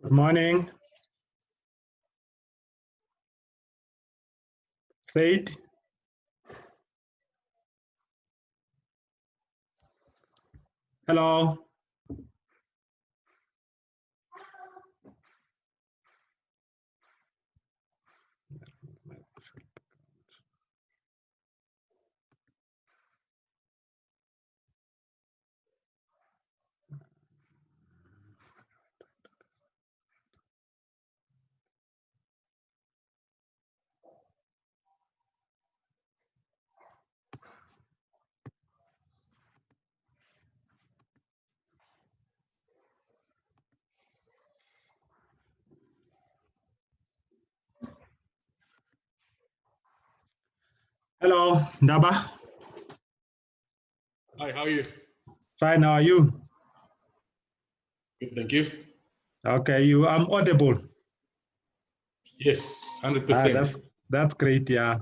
Good morning. Said. Hello. Hello, Ndaba. Hi, how are you? Fine, how are you? Good, thank you. Okay, you are audible. Yes, 100%. That's great, yeah.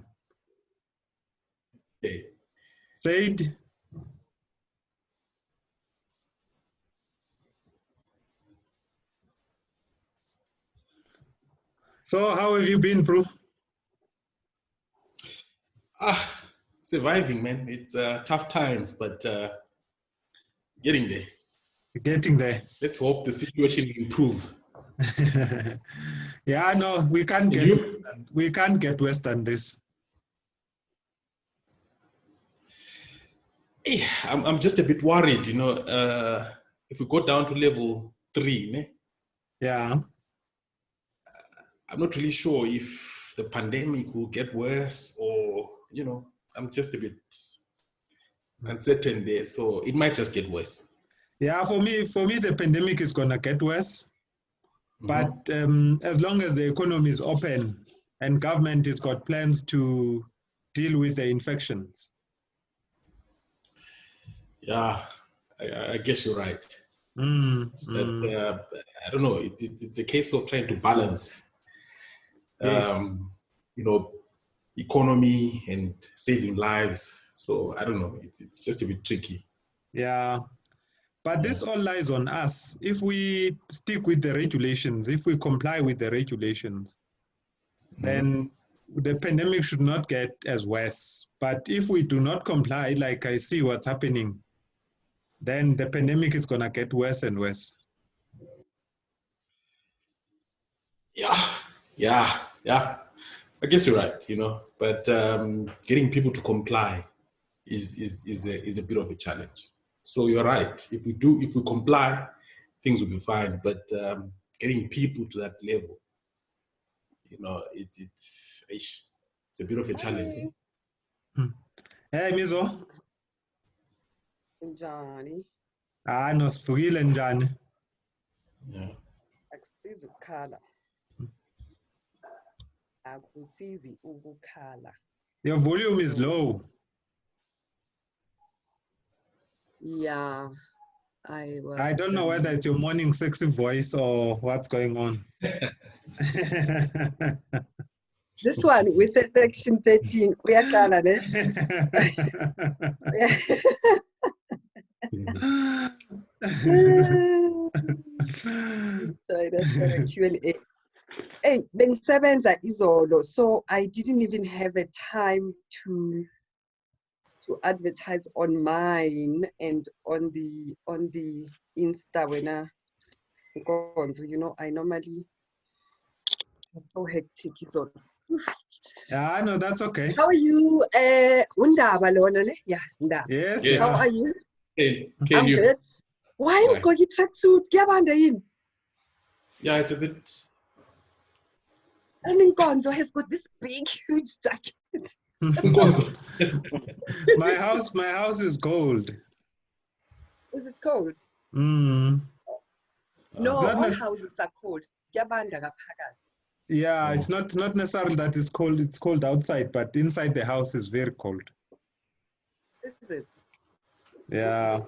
Okay. Said. So how have you been, bro? Surviving, man. It's tough times, but getting there. Getting there. Let's hope the situation will improve. Yeah, no, we can't get worse than this. I'm just a bit worried, you know, if we go down to level 3, ne? Yeah. I'm not really sure if the pandemic will get worse or, you know, I'm just a bit uncertain there. So it might just get worse. Yeah, for me, the pandemic is gonna get worse. But as long as the economy is open and government has got plans to deal with the infections. Yeah, I guess you're right. But I don't know. It's a case of trying to balance, Yes. you know, economy and saving lives. So I don't know. It's just a bit tricky. Yeah. But this all lies on us. If we stick with the regulations, if we comply with the regulations, then the pandemic should not get as worse. But if we do not comply, like I see what's happening, then the pandemic is going to get worse and worse. Yeah. I guess you're right, you know, but getting people to comply is a bit of a challenge. So you're right. If we comply, things will be fine. But getting people to that level, you know, it's a bit of a challenge. Hey, Mizo. Njani? Nosivukile njani? Yeah. Akusizi ukukhala. Akusizi ukukhala. Your volume is low. Yeah, I don't know whether it's your morning sexy voice or what's going on. This one with the section 13, uyaqala ne? That's for a Q&A. Hey, bengisebenza izolo, so I didn't even have a time to advertise on mine and on the Insta when you know, I normally so hectic izolo. Yeah, I know, that's okay. How are you? Undaba lona ne? Yeah, Ndaba. Yes. How are you? I'm you? Good. Why you got your tracksuit? Kuyabanda yini? Yeah, it's a bit. And Nkonzo has got this big, huge jacket. my house is cold. Is it cold? No, all houses are cold. Kuyabanda ngaphakathi. Yeah, it's not necessarily that it's cold. It's cold outside, but inside the house is very cold. Is it? Yeah.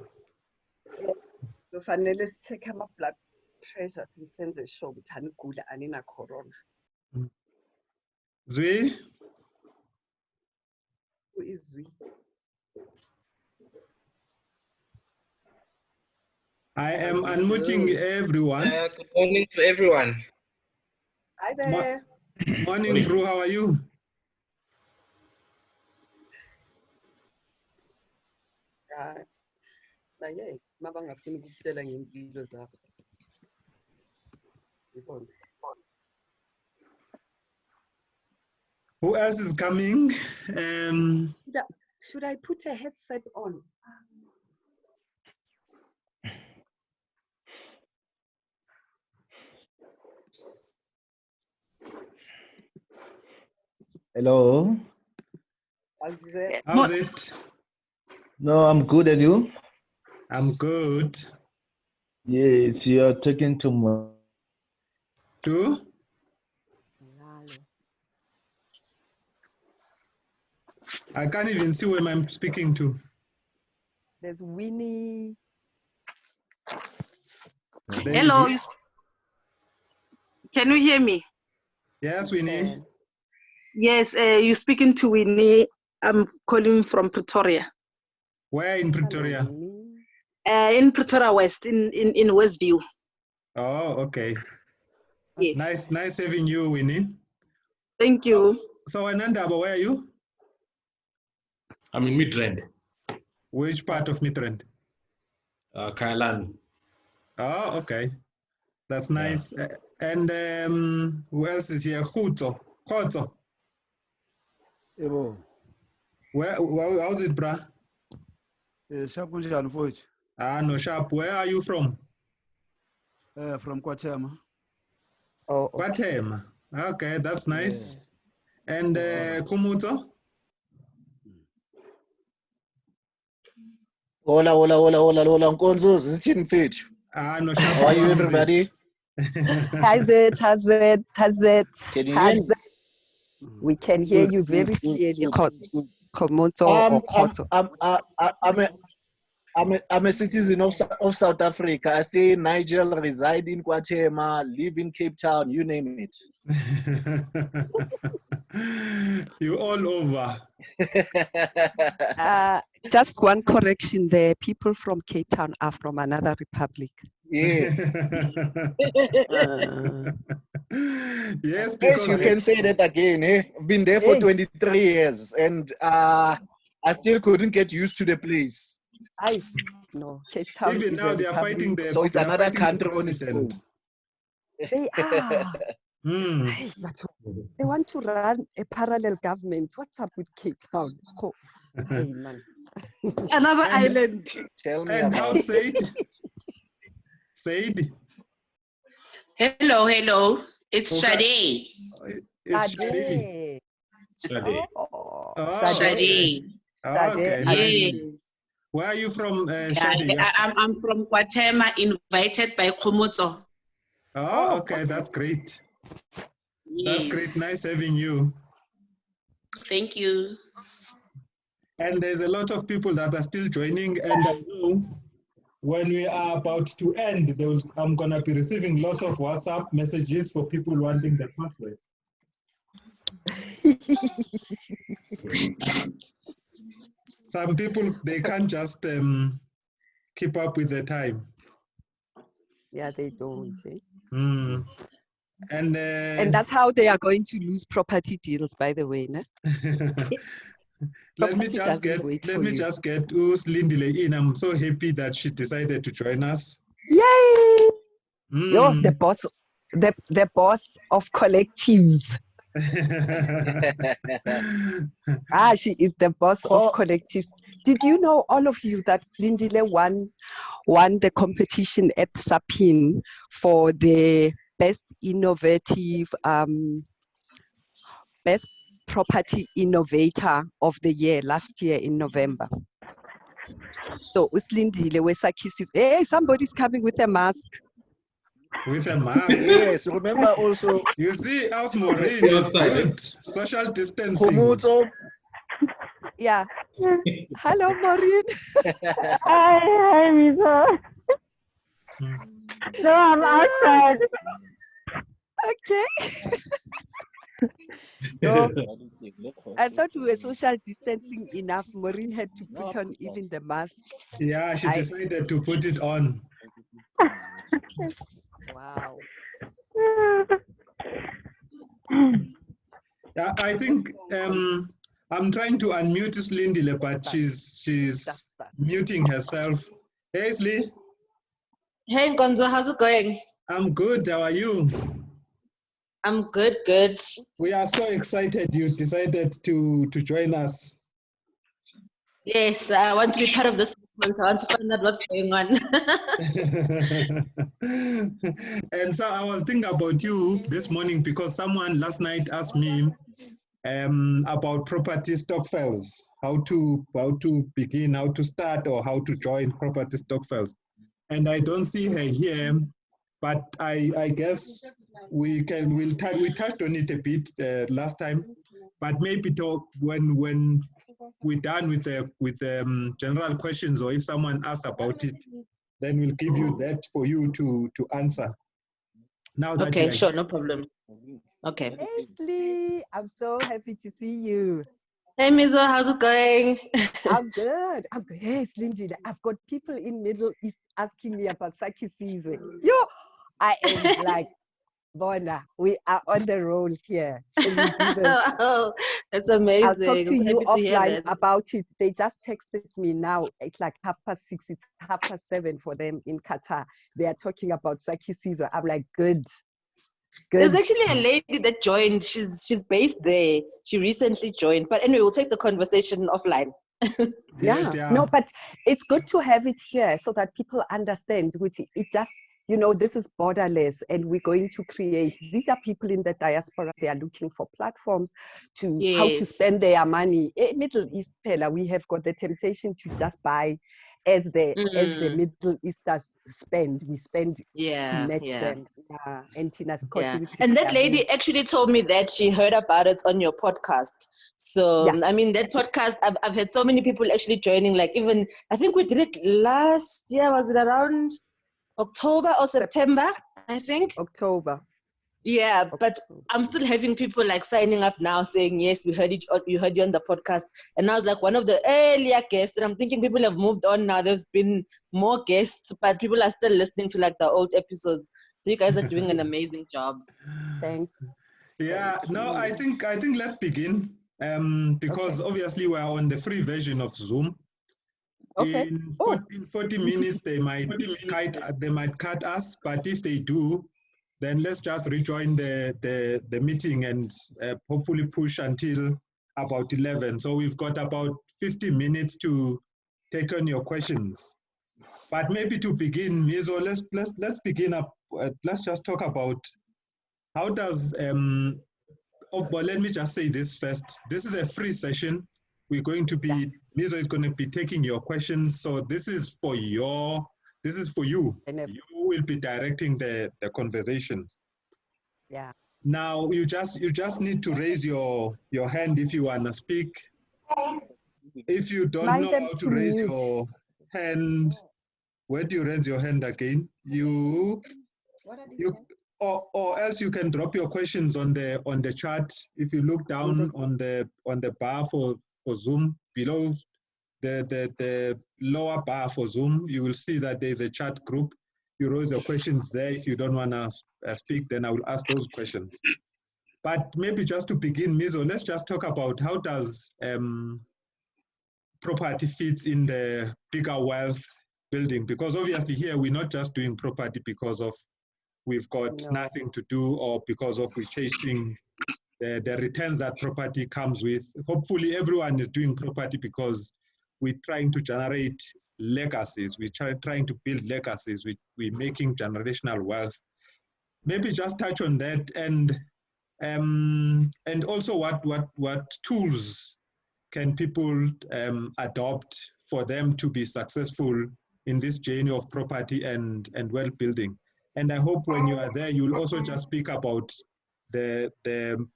So finally take my blood pressure and send a show with Anigula and in a corona. Zwi? Who is Zwi? I am unmuting everyone. Good morning to everyone. Hi there. Morning, Bru. How are you? Naye, mabangafuni ukukutshela ngempilo zakho. Yibona. Who else is coming? Should I put a headset on? Hello. How's it? How's it? No, I'm good. And you? I'm good. Yes, you're talking to me. Two? I can't even see who I'm speaking to. There's Winnie. Hello. Can you hear me? Yes, Winnie. Yes, you're speaking to Winnie. I'm calling from Pretoria. Where in Pretoria? In Pretoria West, in Westview. Oh, okay. Yes. Nice having you, Winnie. Thank you. So, Anandaba, where are you? I'm in Midrand. Which part of Midrand? Kailani. Oh, okay. That's nice. Yeah. And who else is here? Khutso. Ebo. How's it, brah? Sharp Kunjan Forge. No, Sharp. Where are you from? From Kwatema. Oh, okay. Kwatema. Okay, that's nice. Yeah. And Kumuto? Hola, Nkonzo, zithini mfethu? No, Sharp. How are you, everybody? How's it? Can you hear me? We can hear you very clearly, Komoto or Koto. I'm a citizen of South Africa. I stay in Niger, reside in Kwatema, live in Cape Town, you name it. You all over. Just one correction there. People from Cape Town are from another republic. Yeah. Yes, because you can say that again. Eh? I've been there for 23 years and I still couldn't get used to the place. No, Cape Town. Even now they are fighting the. So it's another country on its own. They are. They want to run a parallel government. What's up with Cape Town? Hey, man. Another island. Tell me and about how Said. Hello. It's Sade. It's Sade. Sade. Sade. Okay. Yes. Where are you from, Sade? I'm from Kwatema, invited by Komoto. Oh, okay. That's great. Yes. That's great. Nice having you. Thank you. And there's a lot of people that are still joining, and I know when we are about to end, I'm going to be receiving lots of WhatsApp messages for people wanting the password. Some people, they can't just keep up with the time. Yeah, they don't. Eh? And that's how they are going to lose property deals, by the way. Ne? Let me just get Lindile in. I'm so happy that she decided to join us. Yay! You're the boss of collectives. She is the boss of collectives. Did you know, all of you, that Lindile won the competition at Sapin for the best innovative, best property innovator of the year last year in November? So Uslindile Wesakis, hey, somebody's coming with a mask. With a mask. Yes, remember also. You see, us Maureen is good. Social distancing. Komoto. Yeah. Hello, Maureen. Hi, Misa. No, I'm outside. Okay. No, I thought we were social distancing enough. Maureen had to put on even the mask. Yeah, she decided to put it on. Wow. Yeah, I think I'm trying to unmute Slindile, but she's muting herself. Hey, Sli. Hey, Gonzo, how's it going? I'm good. How are you? I'm good, good. We are so excited you decided to join us. Yes, I want to be part of this month. I want to find out what's going on. And so I was thinking about you this morning because someone last night asked me about property stokvels, how to begin, how to start, or how to join property stokvels. And I don't see her here, but I guess we touched on it a bit last time, but maybe talk when we're done with the general questions, or if someone asks about it, then we'll give you that for you to answer. Now that Okay, sure, no problem. Okay. Leslie, I'm so happy to see you. Hey, Mizo, how's it going? I'm good. I'm good. Yes, Lindsay, I've got people in Middle East asking me about Saki Sizwe. Yo, I am like, Bona, we are on the roll here. Can we do this? Oh, that's amazing. I'll talk to I'm so you happy to hear offline that. about it. They just texted me now. It's like 6:30. It's 7:30 for them in Qatar. They are talking about Saki Sizwe. I'm like, good. There's actually a lady that joined. She's based there. She recently joined. But anyway, we'll take the conversation offline. Yes, Yeah. No, but it's good to have it here so that people understand. Which it just, this is borderless, and we're going to create. These are people in the diaspora. They are looking for platforms to how to Yes. spend their money. In Middle East, Pella, we have got the temptation to just buy as the Middle Easters spend. We spend to match them. Yeah. And Tina's contributed. And that lady actually told me that she heard about it on your podcast. So, I mean, that podcast, I've had so many people actually joining, like even, I think we did it last year, was it around October or September, I think? October. Yeah, but I'm still having people like signing up now saying, yes, we heard it, you heard you on the podcast. And I was like one of the earlier guests, and I'm thinking people have moved on now. There's been more guests, but people are still listening to like the old episodes. So you guys are doing an amazing job. Thanks. Yeah, no, I think let's begin. Because obviously we're on the free version of Zoom. Okay. In 40 minutes they might cut us, but if they do, then let's just rejoin the meeting and hopefully push until about 11. So we've got about 50 minutes to take on your questions. But maybe to begin, Mizo, let's begin up. Let's just talk about how does but let me just say this first. This is a free session. We're going to be, Mizo is going to be taking your questions. So this is for you. You will be directing the conversations. Yeah. Now you just need to raise your hand if you want to speak. If you don't know how to raise your hand, where do you raise your hand again? Or else you can drop your questions on the chat. If you look down on the bar for Zoom below the lower bar for Zoom, you will see that there's a chat group. You raise your questions there. If you don't want to speak, then I will ask those questions. But maybe just to begin, Mizo, let's just talk about how does property fits in the bigger wealth building? Because obviously here we're not just doing property because of we've got nothing to do or because of we're chasing the returns that property comes with. Hopefully everyone is doing property because we're trying to generate legacies. We're trying to build legacies. We're making generational wealth. Maybe just touch on that and also what tools can people adopt for them to be successful in this journey of property and wealth building. And I hope when you are there, you'll also just speak about the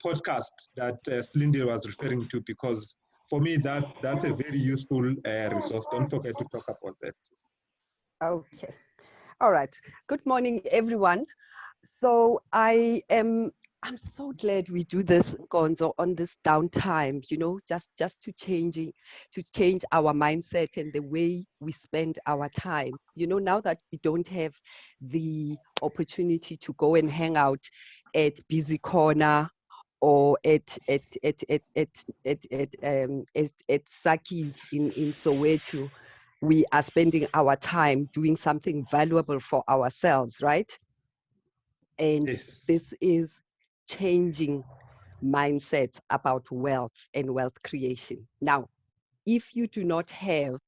podcast that Slindile was referring to, because for me, that's a very useful resource. Don't forget to talk about that. Okay. All right. Good morning, everyone. So I am I'm so glad we do this, Gonzo, on this downtime, you know, just to change our mindset and the way we spend our time. You know, now that we don't have the opportunity to go and hang out at Busy Corner or at Saki's in Soweto, we are spending our time doing something valuable for ourselves, right? And Yes. this is changing mindsets about wealth and wealth creation. Now, if you do not have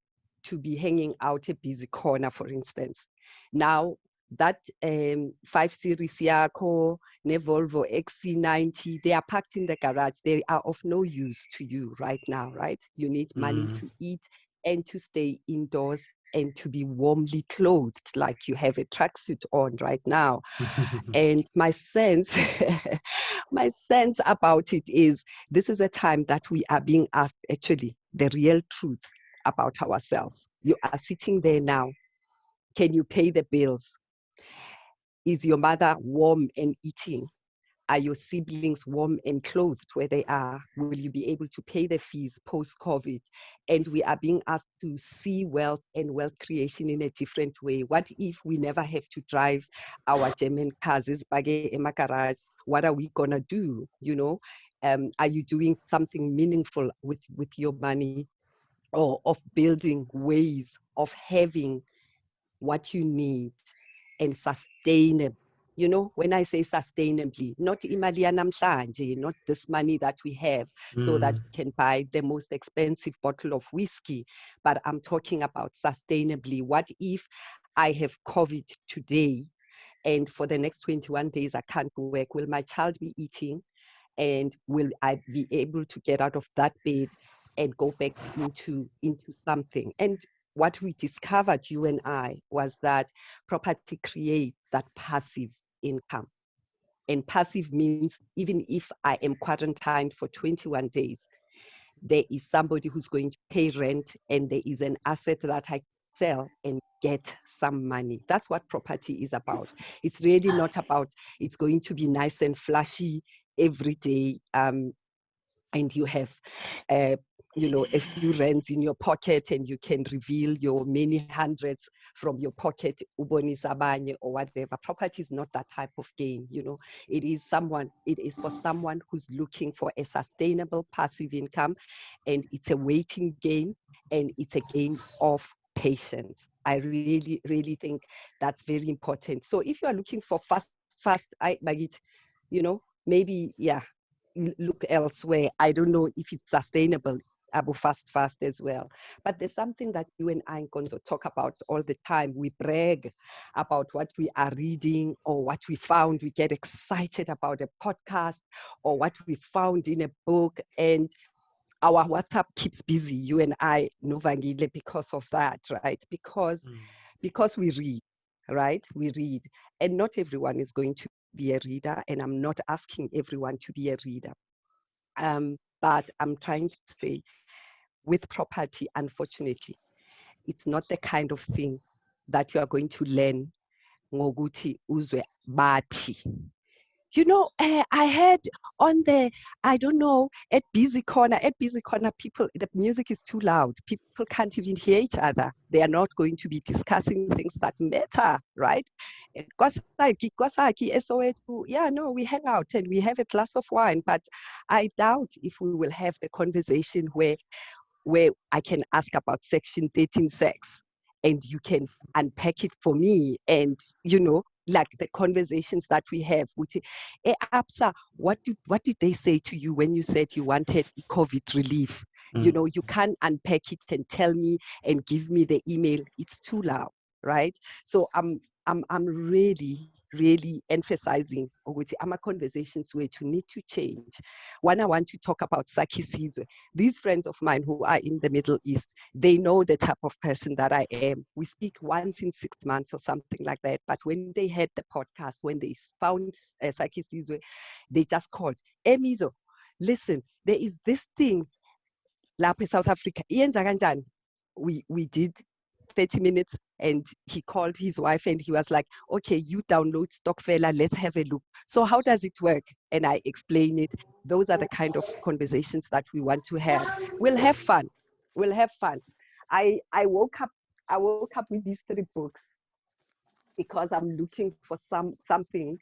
to be hanging out a Busy Corner, for instance, now that 5 Series Yako, Volvo XC90, they are packed in the garage. They are of no use to you right now, right? You need money to eat and to stay indoors and to be warmly clothed, like you have a tracksuit on right now. And my sense, my sense about it is this is a time that we are being asked actually the real truth about ourselves. You are sitting there now. Can you pay the bills? Is your mother warm and eating? Are your siblings warm and clothed where they are? Will you be able to pay the fees post-COVID? And we are being asked to see wealth and wealth creation in a different way. What if we never have to drive our German cars? Garage? What are we gonna do? You know, are you doing something meaningful with your money, or of building ways of having what you need and sustainable? You know, when I say sustainably, not imali ya namhlanje, not this money that we have so that we can buy the most expensive bottle of whiskey, but I'm talking about sustainably. What if I have COVID today and for the next 21 days I can't work? Will my child be eating? And will I be able to get out of that bed and go back into something? And what we discovered, you and I, was that property creates that passive income. And passive means even if I am quarantined for 21 days, there is somebody who's going to pay rent and there is an asset that I sell and get some money. That's what property is about. It's really not about it's going to be nice and flashy every day, and you have you know, a few rands in your pocket and you can reveal your many hundreds from your pocket, ubonisa abanye or whatever. Property is not that type of game, you know. It is for someone who's looking for a sustainable passive income, and it's a waiting game, and it's a game of patience. I really, really think that's very important. So if you are looking for fast, you know, maybe, yeah, look elsewhere. I don't know if it's sustainable, Abu Fast as well. But there's something that you and I, Gonzo, talk about all the time. We brag about what we are reading or what we found. We get excited about a podcast or what we found in a book. And our WhatsApp keeps busy, you and I, Novangile, because of that, right? Because we read, right? We read. And not everyone is going to be a reader, and I'm not asking everyone to be a reader. But I'm trying to say, with property, unfortunately, it's not the kind of thing that you are going to learn ngokuthi uzwe bathi. You know, I heard on the, I don't know, at Busy Corner, people, the music is too loud. People can't even hear each other. They are not going to be discussing things that matter, right? Yeah, no, we hang out and we have a glass of wine, but I doubt if we will have the conversation where I can ask about Section 13 sex and you can unpack it for me, and, you know, like the conversations that we have with Absa, what did they say to you when you said you wanted COVID relief? You know, you can't unpack it and tell me and give me the email. It's too loud, right? So I'm really emphasizing with our conversations where to need to change. When I want to talk about Saki Sizwe, these friends of mine who are in the Middle East, they know the type of person that I am. We speak once in 6 months or something like that. But when they heard the podcast, when they found Saki Sizwe, they just called, Emizo, listen, there is this thing, lapha South Africa, we did 30 minutes, and he called his wife and he was like, okay, you download Stockfella, let's have a look. So how does it work? And I explain it. Those are the kind of conversations that we want to have. We'll have fun. We'll have fun. I woke up with these 3 books because I'm looking for something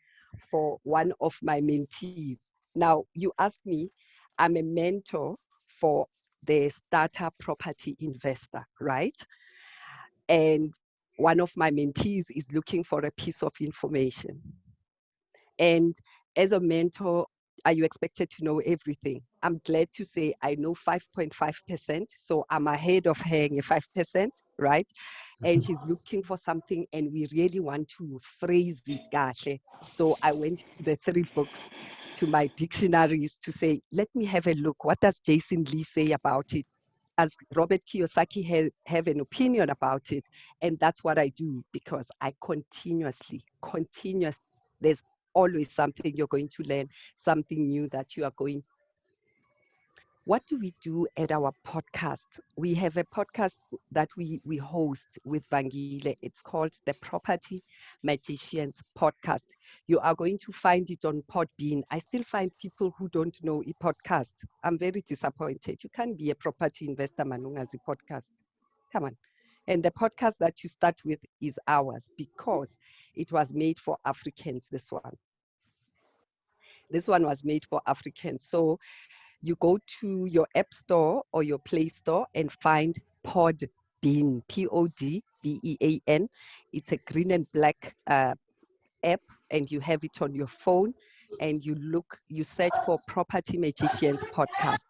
for one of my mentees. Now, you asked me, I'm a mentor for the starter property investor, right? And one of my mentees is looking for a piece of information. And as a mentor, are you expected to know everything? I'm glad to say I know 5.5%, so I'm ahead of her 5%, right? And she's looking for something, and we really want to phrase it kahle. So I went to the 3 books, to my dictionaries, to say, let me have a look. What does Jason Lee say about it? As Robert Kiyosaki have an opinion about it? And that's what I do, because I continuously, there's always something you're going to learn, something new that you are going. What do we do at our podcast? We have a podcast that we host with Vangile. It's called the Property Magicians Podcast. You are going to find it on Podbean. I still find people who don't know a podcast. I'm very disappointed. You can't be a property investor manungazi podcast. Come on. And the podcast that you start with is ours, because it was made for Africans, this one. This one was made for Africans. So you go to your app store or your Play Store and find Podbean, Podbean. It's a green and black app, and you have it on your phone, and you search for Property Magicians Podcast.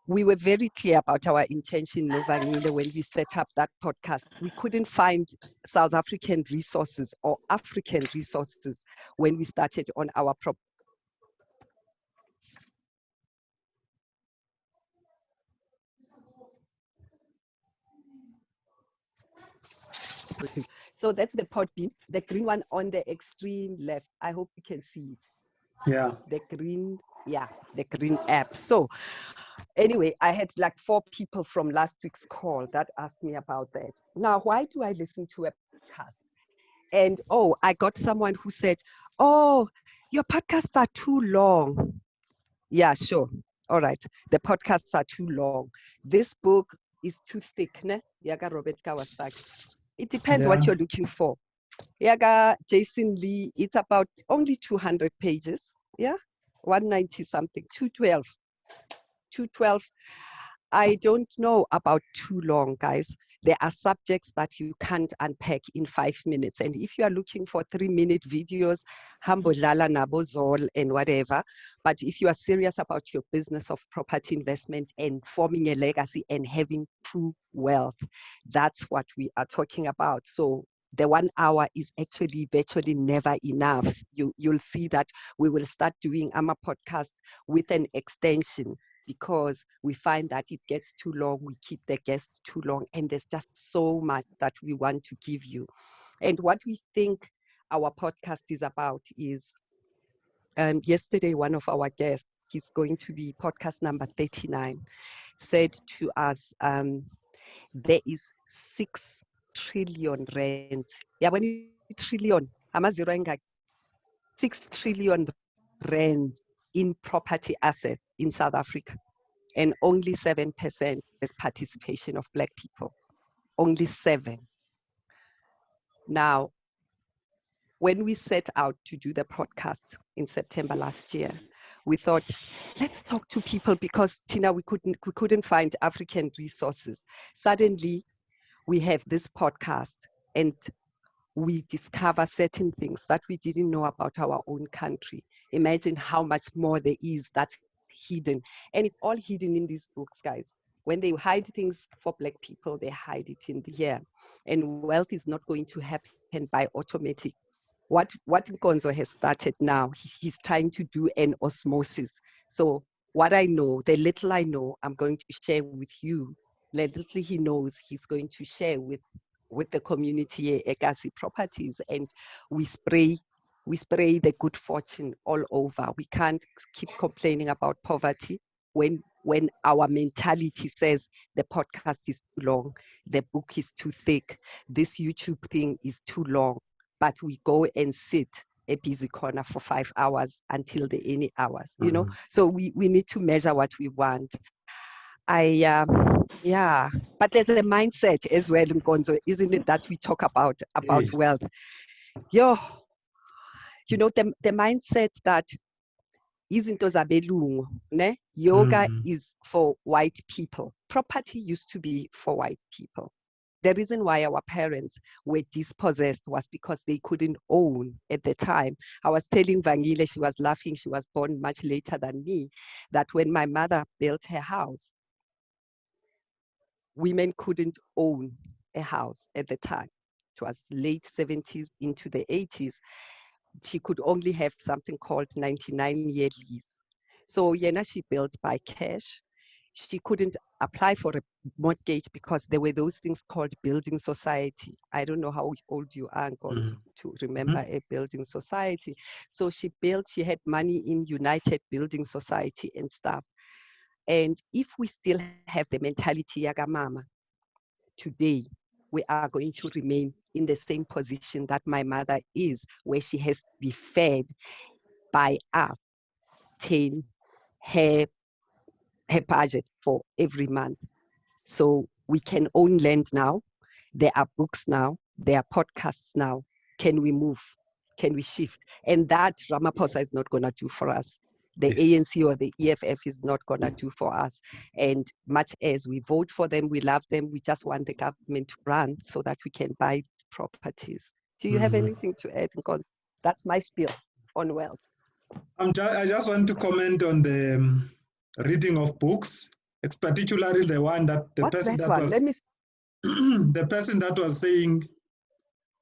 We were very clear about our intention, Novangile, when we set up that podcast. We couldn't find South African resources or African resources when we started on our So that's the Podbean, the green one on the extreme left. I hope you can see it. Yeah. The green app. So anyway, I had like 4 people from last week's call that asked me about that. Now, why do I listen to a podcast? And I got someone who said, oh, your podcasts are too long. Yeah, sure. All right. The podcasts are too long. This book is too thick, ne? Yaga Robert Kawasaki. It depends what you're looking for. Yaga Jason Lee, it's about only 200 pages. Yeah, 190 something, 212. I don't know about too long, guys. There are subjects that you can't unpack in 5 minutes. And if you are looking for 3-minute videos, Hambo Lala Nabozol and whatever, but if you are serious about your business of property investment and forming a legacy and having true wealth, that's what we are talking about. So the 1 hour is actually virtually never enough. You'll see that we will start doing our podcast with an extension, because we find that it gets too long, we keep the guests too long, and there's just so much that we want to give you. And what we think our podcast is about is, yesterday, one of our guests, he's going to be podcast number 39, said to us, there is 6 trillion rands. Yeah, when you trillion, 6 trillion rands in property assets in South Africa, and only 7% is participation of Black people. Only 7. Now, when we set out to do the podcast in September last year, we thought, let's talk to people, because Tina, we couldn't find African resources. Suddenly, we have this podcast, and we discover certain things that we didn't know about our own country. Imagine how much more there is that's hidden. And it's all hidden in these books, guys. When they hide things for Black people, they hide it in here. And wealth is not going to happen by automatic. What Nkonzo has started now, he's trying to do an osmosis. So what I know, the little I know, I'm going to share with you. The little he knows, he's going to share with the community, Ekasi Properties, and we spray the good fortune all over. We can't keep complaining about poverty when when our mentality says the podcast is too long, the book is too thick, this YouTube thing is too long, but we go and sit a busy corner for 5 hours until the any hours, you know? So we need to measure what we want. Yeah, but there's a mindset as well, Nkonzo, isn't it, that we talk about Yes. wealth? You know, the mindset that izinto zabelungu, ne? Yoga is for white people. Property used to be for white people. The reason why our parents were dispossessed was because they couldn't own at the time. I was telling Vangile, she was laughing, she was born much later than me, that when my mother built her house, women couldn't own a house at the time. It was late 70s into the 80s. She could only have something called 99-year lease. So Yena, she built by cash. She couldn't apply for a mortgage because there were those things called building society. I don't know how old you are, Nkonzo, to remember a building society. So she had money in United Building Society and stuff. And if we still have the mentality yagamama today, we are going to remain in the same position that my mother is, where she has to be fed by us, her budget for every month. So we can own land now. There are books now. There are podcasts now. Can we move? Can we shift? And that Ramaphosa is not going to do for us. The ANC or the EFF is not going to do for us. And much as we vote for them, we love them, we just want the government to run so that we can buy properties. Do you have anything to add? Because that's my spiel on wealth. I just want to comment on the reading of books. It's particularly the one that the person that was the person that was saying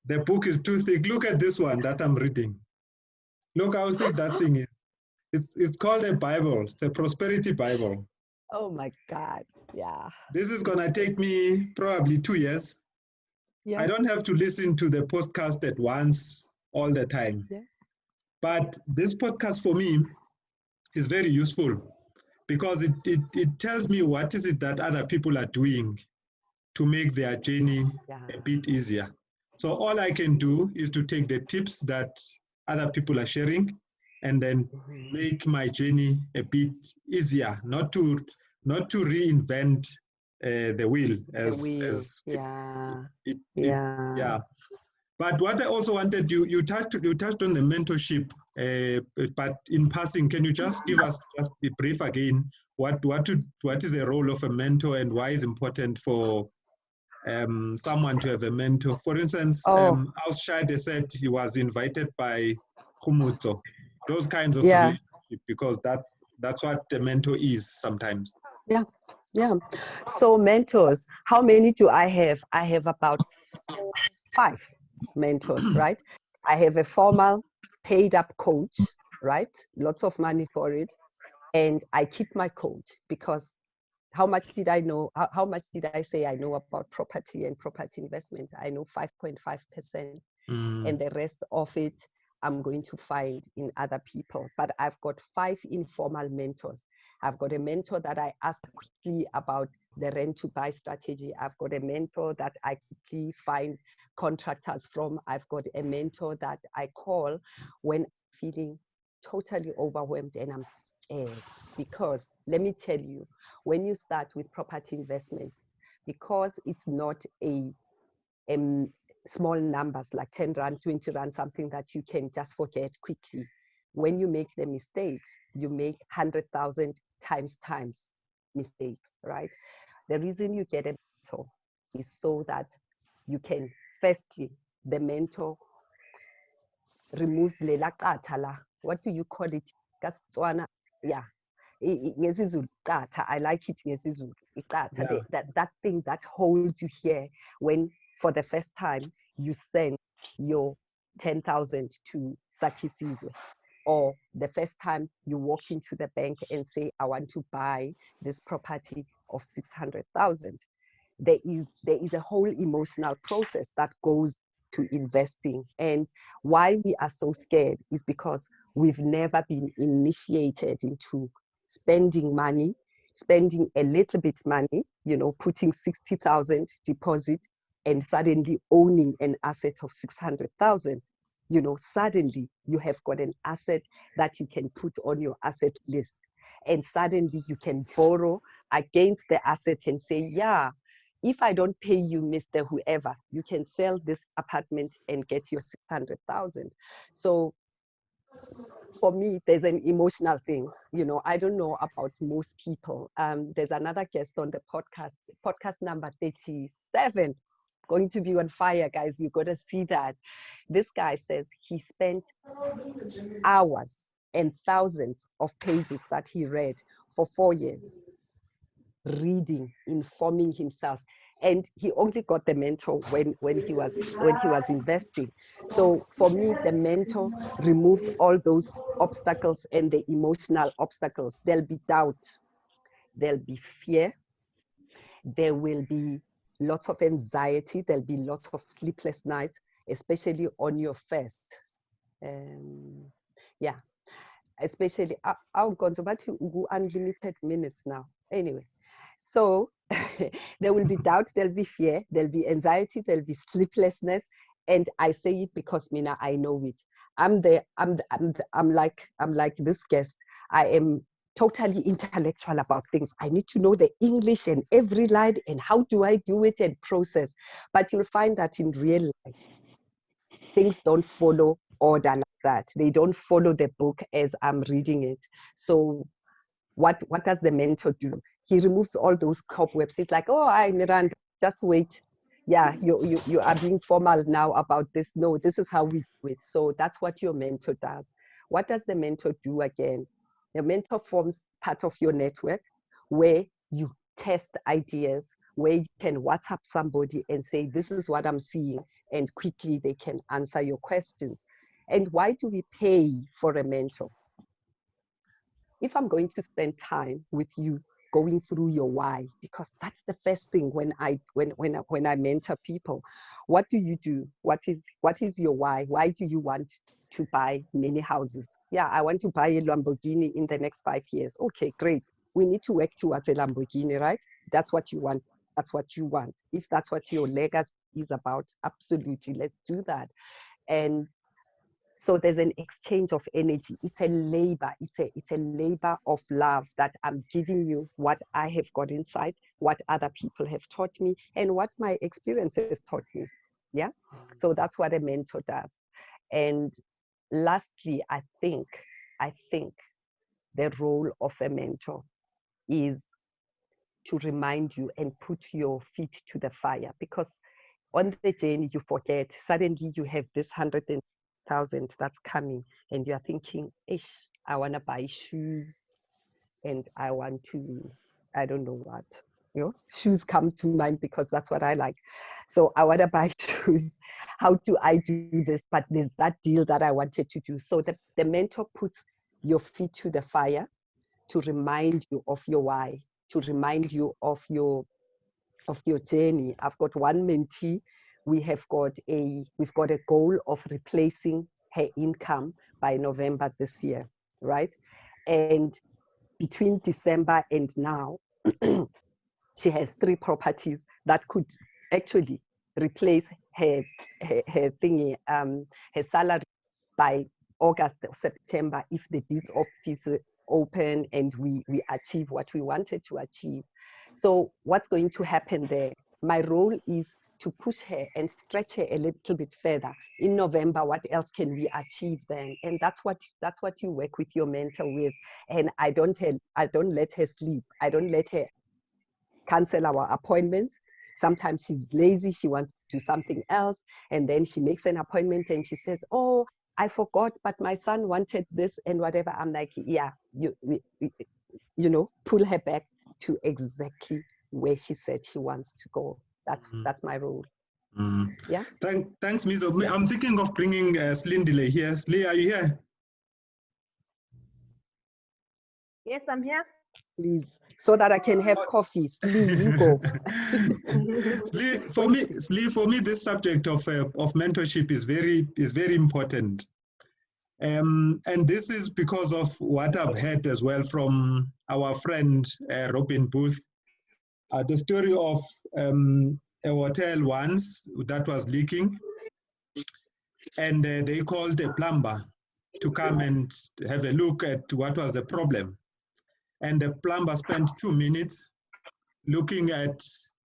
the book is too thick. Look at this one that I'm reading. Look how thick that thing is. It's called a Bible. It's a prosperity Bible. Oh my God. Yeah. This is gonna take me probably 2 years. Yeah. I don't have to listen to the podcast at once all the time. Yeah. But this podcast for me is very useful because it tells me what is it that other people are doing to make their journey a bit easier. So all I can do is to take the tips that other people are sharing and then make my journey a bit easier, not to reinvent the wheel yeah. But what I also wanted, you touched on the mentorship, but in passing, can you just give us just a brief again, what is the role of a mentor and why is important for someone to have a mentor? For instance, Aushade said he was invited by Khumutso, those kinds of relationships, because that's what the mentor is sometimes. Yeah. So mentors, how many do I have? I have about 5 mentors, right? I have a formal paid up coach, right? Lots of money for it. And I keep my coach because how much did I know? How much did I say I know about property and property investment? I know 5.5%. And the rest of it, I'm going to find in other people. But I've got 5 informal mentors. I've got a mentor that I ask quickly about the rent to buy strategy. I've got a mentor that I quickly find contractors from. I've got a mentor that I call when I'm feeling totally overwhelmed and I'm scared. Because let me tell you, when you start with property investment, because it's not a small numbers like 10 rand, 20 rand, something that you can just forget quickly. When you make the mistakes, you make 100,000 times mistakes, right? The reason you get a mentor is so that you can, firstly, the mentor removes lela qatha la. What do you call it? Yeah. I like it. That thing that holds you here when for the first time you send your 10,000 to Sakisizwe, or the first time you walk into the bank and say, I want to buy this property of 600,000. There is a whole emotional process that goes to investing. And why we are so scared is because we've never been initiated into spending money, spending a little bit money, putting 60,000 deposit and suddenly owning an asset of 600,000. Suddenly you have got an asset that you can put on your asset list. And suddenly you can borrow against the asset and say, yeah, if I don't pay you, Mr. Whoever, you can sell this apartment and get your 600,000. So for me, there's an emotional thing. I don't know about most people. There's another guest on the podcast number 37, going to be on fire, guys. You got to see that. This guy says he spent hours and thousands of pages that he read for 4 years, reading, informing himself. And he only got the mentor when he was investing. So for me, the mentor removes all those obstacles and the emotional obstacles. There'll be doubt, there'll be fear, there will be lots of anxiety, there'll be lots of sleepless nights, especially on your first. Especially unlimited minutes now. Anyway, so there will be doubt, there'll be fear, there'll be anxiety, there'll be sleeplessness, and I say it because Mina, I know it. I'm like this guest. I am totally intellectual about things. I need to know the English and every line and how do I do it and process. But you'll find that in real life, things don't follow order like that. They don't follow the book as I'm reading it. So what does the mentor do? He removes all those cobwebs. He's like, oh, Miranda, just wait. Yeah, you are being formal now about this. No, this is how we do it. So that's what your mentor does. What does the mentor do again? The mentor forms part of your network where you test ideas, where you can WhatsApp somebody and say, this is what I'm seeing, and quickly they can answer your questions. And why do we pay for a mentor? If I'm going to spend time with you going through your why, because that's the first thing when I mentor people. What do you do? What is your why? Why do you want to buy many houses? Yeah, I want to buy a Lamborghini in the next 5 years. Okay, great. We need to work towards a Lamborghini, right? That's what you want. That's what you want. If that's what your legacy is about, absolutely, let's do that. And so there's an exchange of energy. It's a labor. It's a labor of love that I'm giving you what I have got inside, what other people have taught me, and what my experience has taught me. Yeah. So that's what a mentor does. And lastly, I think the role of a mentor is to remind you and put your feet to the fire, because on the journey you forget. Suddenly you have this 100,000 that's coming and you're thinking, ish, I want to buy shoes and I want to, I don't know what, shoes come to mind because that's what I like. So I want to buy shoes. How do I do this? But there's that deal that I wanted to do. So the mentor puts your feet to the fire to remind you of your why, to remind you of your journey. I've got one mentee. We've got a goal of replacing her income by November this year, right? And between December and now, she has 3 properties that could actually replace her thingy, her salary by August or September if the deeds office open and we achieve what we wanted to achieve. So what's going to happen there? My role is to push her and stretch her a little bit further. In November, what else can we achieve then? And that's what you work with your mentor with. And I don't let her sleep. I don't let her cancel our appointments. Sometimes she's lazy, she wants to do something else, and then she makes an appointment and she says, oh, I forgot, but my son wanted this and whatever. I'm like, yeah, pull her back to exactly where she said she wants to go. That's my role. Yeah. Thanks, Mizo. I'm thinking of bringing Slindile here. Sli, are you here? Yes, I'm here. Please, so that I can have coffee. Sli, you go. Sli, for me, this subject of mentorship is very important. And this is because of what I've heard as well from our friend Robin Booth, the story of a hotel once that was leaking, and they called a plumber to come and have a look at what was the problem. And the plumber spent 2 minutes looking at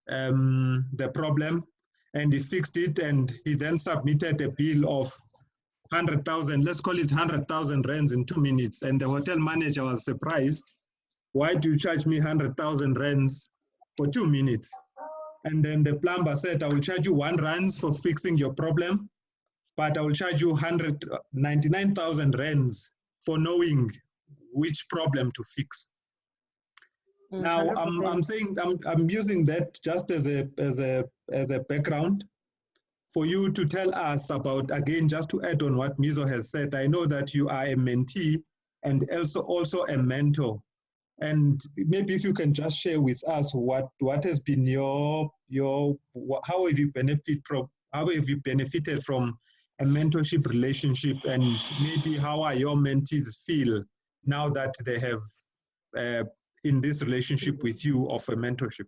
the problem, and he fixed it, and he then submitted a bill of 100,000, let's call it 100,000 rands in 2 minutes. And the hotel manager was surprised. Why do you charge me 100,000 rands for 2 minutes? And then the plumber said, I will charge you 1 rand for fixing your problem, but I will charge you 99,000 rands for knowing which problem to fix. Now, I'm saying I'm using that just as a background for you to tell us about, again, just to add on what Mizo has said. I know that you are a mentee and also a mentor, and maybe if you can just share with us what has been how have you benefited from a mentorship relationship, and maybe how are your mentees feel now that they have in this relationship with you of a mentorship.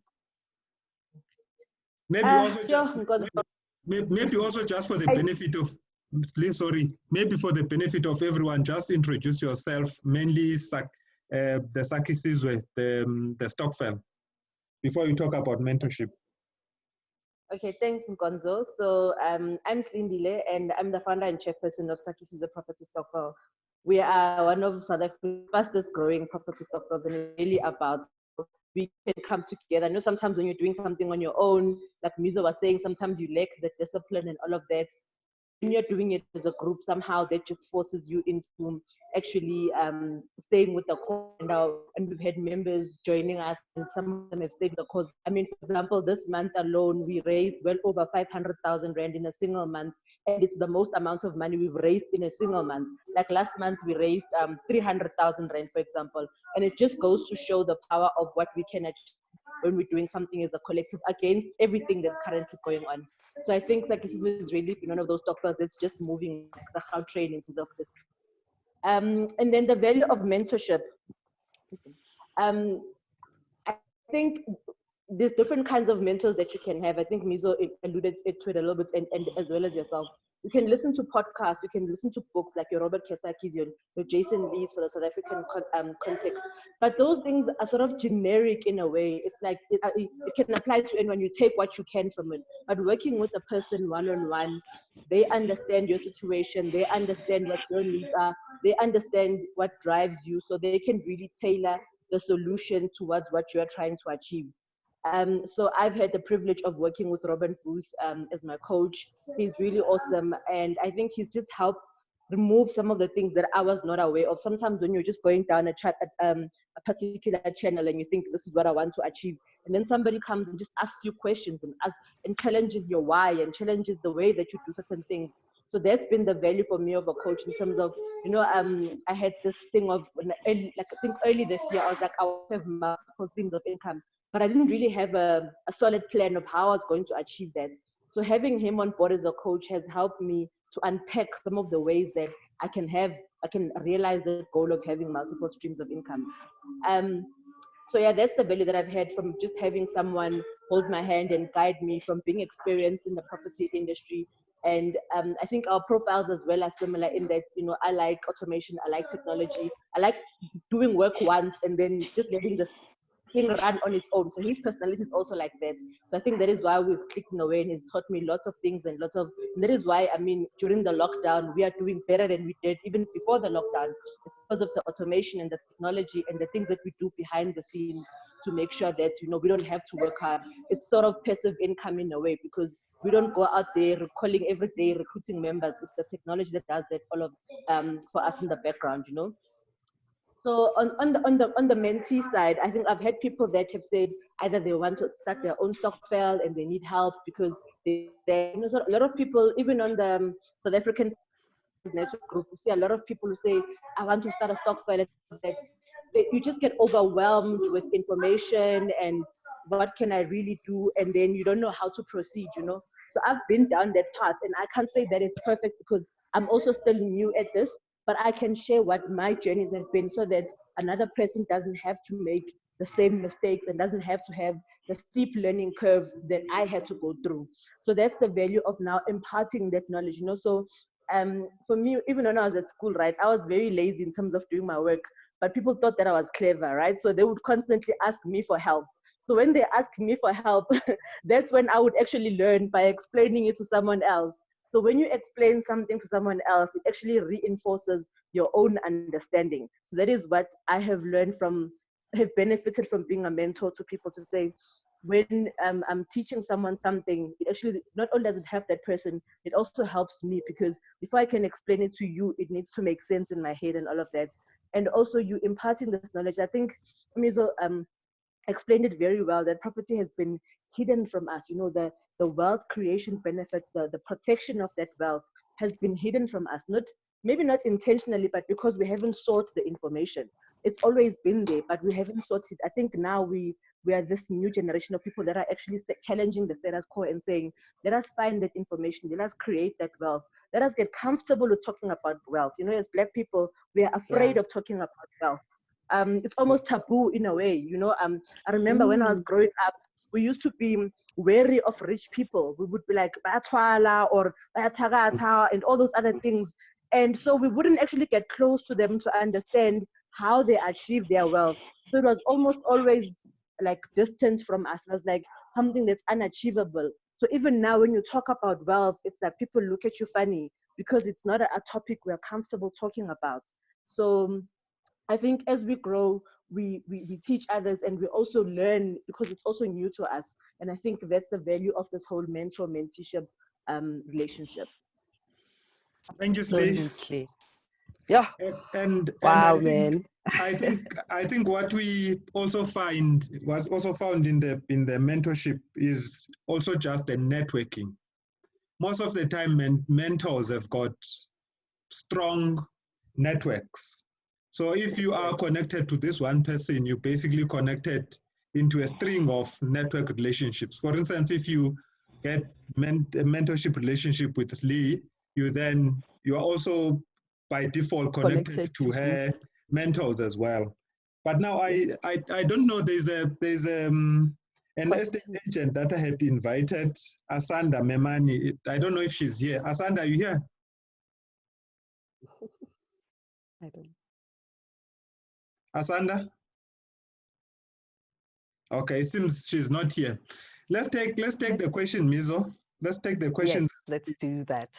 Maybe also just for the benefit of, maybe for the benefit of everyone, just introduce yourself, mainly the Saki Sizwe, the Stokvel, before you talk about mentorship. Okay, thanks, Nkonzo. So I'm Slindile, and I'm the founder and chairperson of Saki Sizwe Property Stokvel. We are one of South Africa's fastest growing property stokvels, and it's really about we can come together. I know sometimes when you're doing something on your own, like Mizo was saying, sometimes you lack the discipline and all of that. When you're doing it as a group, somehow that just forces you into actually staying with the cause. And we've had members joining us, and some of them have stayed with the cause. I mean, for example, this month alone, we raised well over 500,000 rand in a single month. And it's the most amount of money we've raised in a single month. Like last month, we raised 300,000 rand, for example. And it just goes to show the power of what we can achieve when we're doing something as a collective against everything that's currently going on. So I think Saki Sizwe has really been one of those stokvels that's just moving the how training of this. And then the value of mentorship. I think there's different kinds of mentors that you can have. I think Mizo alluded to it a little bit, and as well as yourself. You can listen to podcasts, you can listen to books like your Robert Kiyosaki's, your Jason Lee's for the South African context. But those things are sort of generic in a way. It's like it can apply to anyone. You take what you can from it. But working with a person one-on-one, they understand your situation, they understand what your needs are, they understand what drives you, so they can really tailor the solution towards what you are trying to achieve. So I've had the privilege of working with Robin Booth as my coach. He's really awesome. And I think he's just helped remove some of the things that I was not aware of. Sometimes when you're just going down a particular channel and you think this is what I want to achieve, and then somebody comes and just asks you questions and challenges your why and challenges the way that you do certain things. So that's been the value for me of a coach in terms of, I had this thing of, I think early this year, I was like, I want to have multiple streams of income. But I didn't really have a solid plan of how I was going to achieve that. So having him on board as a coach has helped me to unpack some of the ways that I can realize the goal of having multiple streams of income. So yeah, that's the value that I've had from just having someone hold my hand and guide me, from being experienced in the property industry. And I think our profiles as well are similar in that, I like automation, I like technology, I like doing work once and then just letting the thing run on its own. So his personality is also like that. So I think that is why we've clicked in a way, and he's taught me lots of things and that is why, during the lockdown, we are doing better than we did even before the lockdown. It's because of the automation and the technology and the things that we do behind the scenes to make sure that, we don't have to work hard. It's sort of passive income in a way, because we don't go out there calling every day, recruiting members. It's the technology that does that all of for us in the background, So on the mentee side, I think I've had people that have said either they want to start their own stokvel and they need help because a lot of people, even on the South African network group, you see a lot of people who say, I want to start a stokvel, and that you just get overwhelmed with information and what can I really do, and then you don't know how to proceed, So I've been down that path, and I can't say that it's perfect because I'm also still new at this. but I can share what my journeys have been so that another person doesn't have to make the same mistakes and doesn't have to have the steep learning curve that I had to go through. So that's the value of now imparting that knowledge, you know. So for me, even when I was at school, right, I was very lazy in terms of doing my work, but people thought that I was clever, right? So they would constantly ask me for help. So when they ask me for help, that's when I would actually learn by explaining it to someone else. So when you explain something to someone else, it actually reinforces your own understanding. So that is what I have learned from, have benefited from being a mentor to people, to say, when I'm teaching someone something, it actually not only does it help that person, it also helps me, because before I can explain it to you, it needs to make sense in my head and all of that. And also you imparting this knowledge. I think Mizo explained it very well, that property has been hidden from us. You know, the wealth creation benefits, the protection of that wealth has been hidden from us. Maybe not intentionally, but because we haven't sought the information. It's always been there, but we haven't sought it. I think now we are this new generation of people that are actually challenging the status quo and saying, let us find that information, let us create that wealth, let us get comfortable with talking about wealth. You know, as Black people, we are afraid of talking about wealth. It's almost taboo in a way, you know. I remember when I was growing up, we used to be wary of rich people. We would be like, Bayatwala or Bayatagata and all those other things. And so we wouldn't actually get close to them to understand how they achieve their wealth. So it was almost always like distance from us. It was like something that's unachievable. So even now when you talk about wealth, it's like people look at you funny because it's not a topic we're comfortable talking about. So I think as we grow, we teach others and we also learn because it's also new to us. And I think that's the value of this whole mentor-menteeship relationship. Thank you, Slay. Absolutely. Yeah. And wow, and I think I think what we also find was also found in the mentorship is also just the networking. Most of the time, mentors have got strong networks. So if you are connected to this one person, you basically connected into a string of network relationships. For instance, if you get a mentorship relationship with Lee, you are also by default connected to her mentors as well. But now I don't know. There's an estate agent that I had invited, Asanda Memani. I don't know if she's here. Asanda, are you here? I don't. Asanda? Okay, it seems she's not here. Let's take the question, Mizo. Let's take the questions. Yes, let's do that.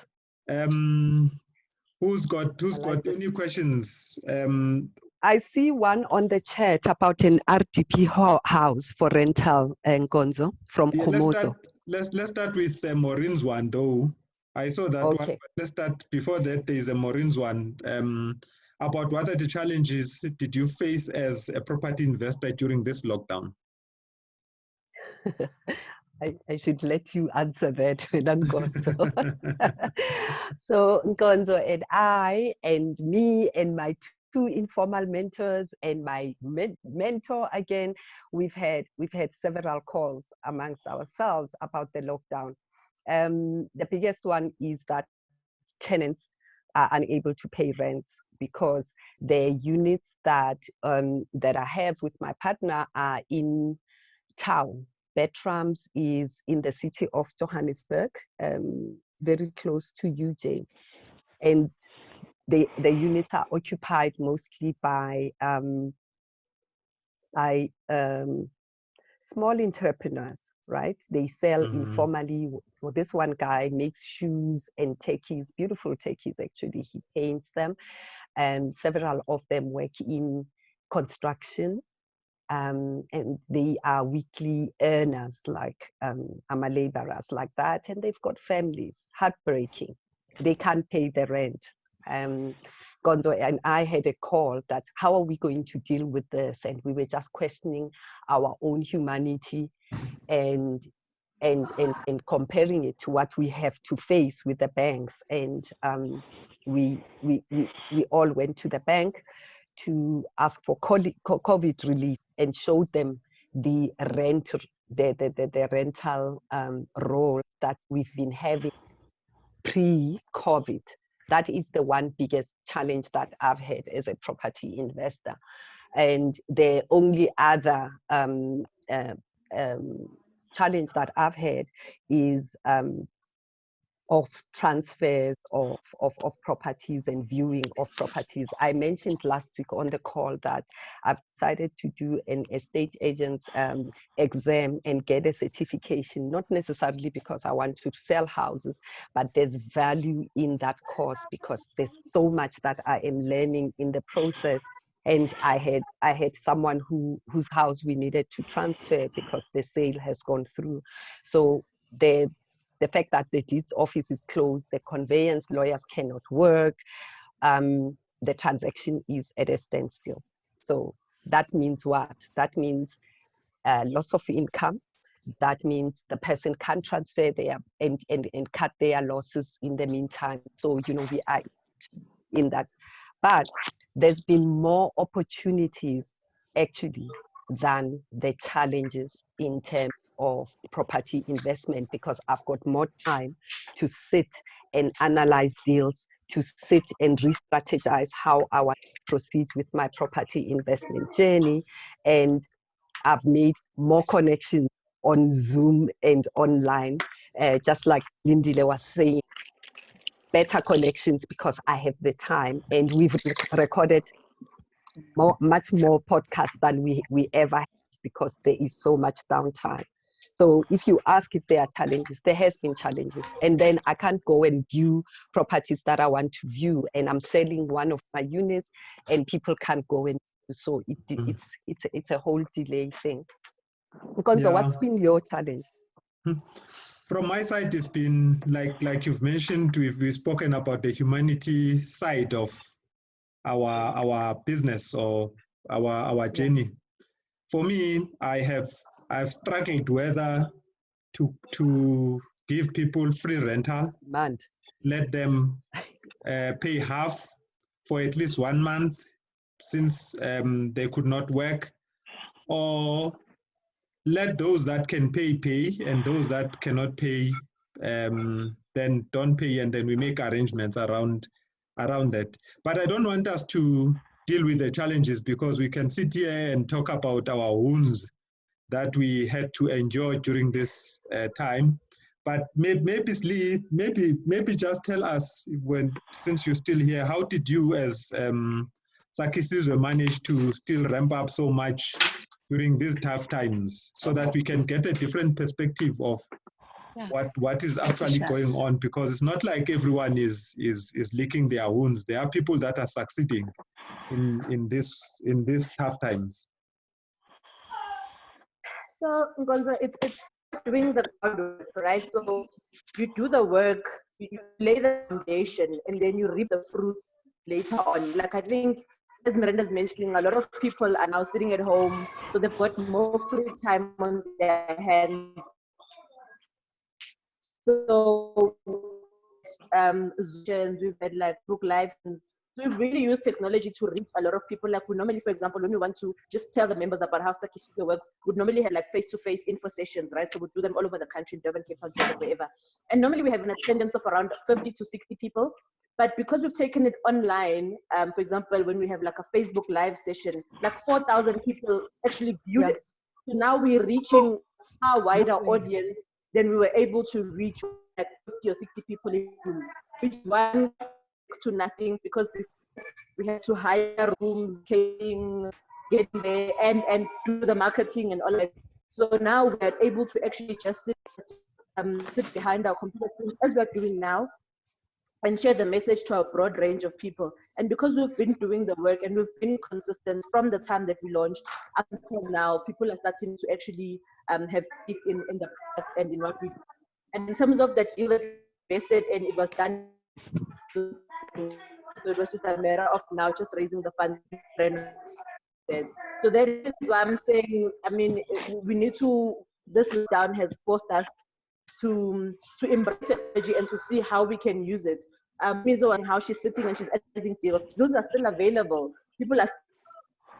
Who's got any questions? I see one on the chat about an RDP house for rental, Nkonzo, from Komozo. Let's start with Maureen's one, though. I saw that one. But let's start before that. There is a Maureen's one about what are the challenges did you face as a property investor during this lockdown? I should let you answer that, Nkonzo. So Nkonzo and I and me and my two informal mentors and my mentor again, we've had several calls amongst ourselves about the lockdown. The biggest one is that tenants are unable to pay rents because the units that I have with my partner are in town. Bertrams is in the city of Johannesburg, very close to UJ. And the units are occupied mostly by small entrepreneurs, right? They sell informally. Well, this one guy makes shoes and techies, beautiful techies actually. He paints them, and several of them work in construction. And they are weekly earners, like laborers like that, and they've got families. Heartbreaking. They can't pay the rent. Gonzo and I had a call that how are we going to deal with this, and we were just questioning our own humanity and comparing it to what we have to face with the banks. And we all went to the bank to ask for COVID relief and showed them the rental role that we've been having pre-COVID. that is the one biggest challenge that I've had as a property investor. And the only other challenge that I've had is of transfers of properties and viewing of properties. I mentioned last week on the call that I've decided to do an estate agent's exam and get a certification, not necessarily because I want to sell houses, but there's value in that course because there's so much that I am learning in the process. And I had someone whose house we needed to transfer because the sale has gone through. So the fact that the deeds office is closed, the conveyance lawyers cannot work, the transaction is at a standstill. So that means what? That means loss of income. That means the person can't transfer their and cut their losses in the meantime. So, you know, we are in that. But there's been more opportunities actually than the challenges in terms of property investment, because I've got more time to sit and analyze deals, to sit and re-strategize how I want to proceed with my property investment journey. And I've made more connections on Zoom and online, just like Lindile was saying, better connections because I have the time, and we've recorded much more podcasts than we ever had because there is so much downtime. So if you ask if there are challenges, there has been challenges. And then I can't go and view properties that I want to view, and I'm selling one of my units and people can't go and view. So it's a whole delay thing. Because Yeah. what's been your challenge? From my side, it's been like you've mentioned, we've spoken about the humanity side of our business or our journey. For me, I've struggled whether to give people free rental, let them pay half for at least 1 month since they could not work, or let those that can pay, and those that cannot pay, then don't pay, and then we make arrangements around that. But I don't want us to deal with the challenges because we can sit here and talk about our wounds that we had to endure during this time. But maybe just tell us, since you're still here, how did you as Sakisizwe manage to still ramp up so much during these tough times, so that we can get a different perspective of what is actually going on? Because it's not like everyone is licking their wounds. There are people that are succeeding in these tough times. So, Nkonzo, it's doing the groundwork, right? So you do the work, you lay the foundation, and then you reap the fruits later on. Like I think, as Miranda's mentioning, a lot of people are now sitting at home, so they've got more free time on their hands. So, we've had like book lives. So we've really used technology to reach a lot of people. Like we normally, for example, when we want to just tell the members about how Sakisizwe works, we'd normally have like face-to-face info sessions, right? So we'd do them all over the country, Durban, Cape Town, wherever. And normally we have an attendance of around 50 to 60 people. But because we've taken it online, for example, when we have like a Facebook live session, like 4,000 people actually viewed it. So now we're reaching a wider audience than we were able to reach like 50 or 60 people in which one to nothing, because we had to hire rooms, get there and do the marketing and all that. So now we're able to actually just sit behind our computer screens as we're doing now and share the message to a broad range of people. And because we've been doing the work and we've been consistent from the time that we launched up until now, people are starting to actually have faith in the product and in what we do. And in terms of the deal that we invested in, it was done. So it was just a matter of now just raising the funds. So that is why I'm saying, I mean, we need to, this lockdown has forced us to embrace technology and to see how we can use it. Mizo and how she's sitting and she's analyzing deals. Those are still available. People are,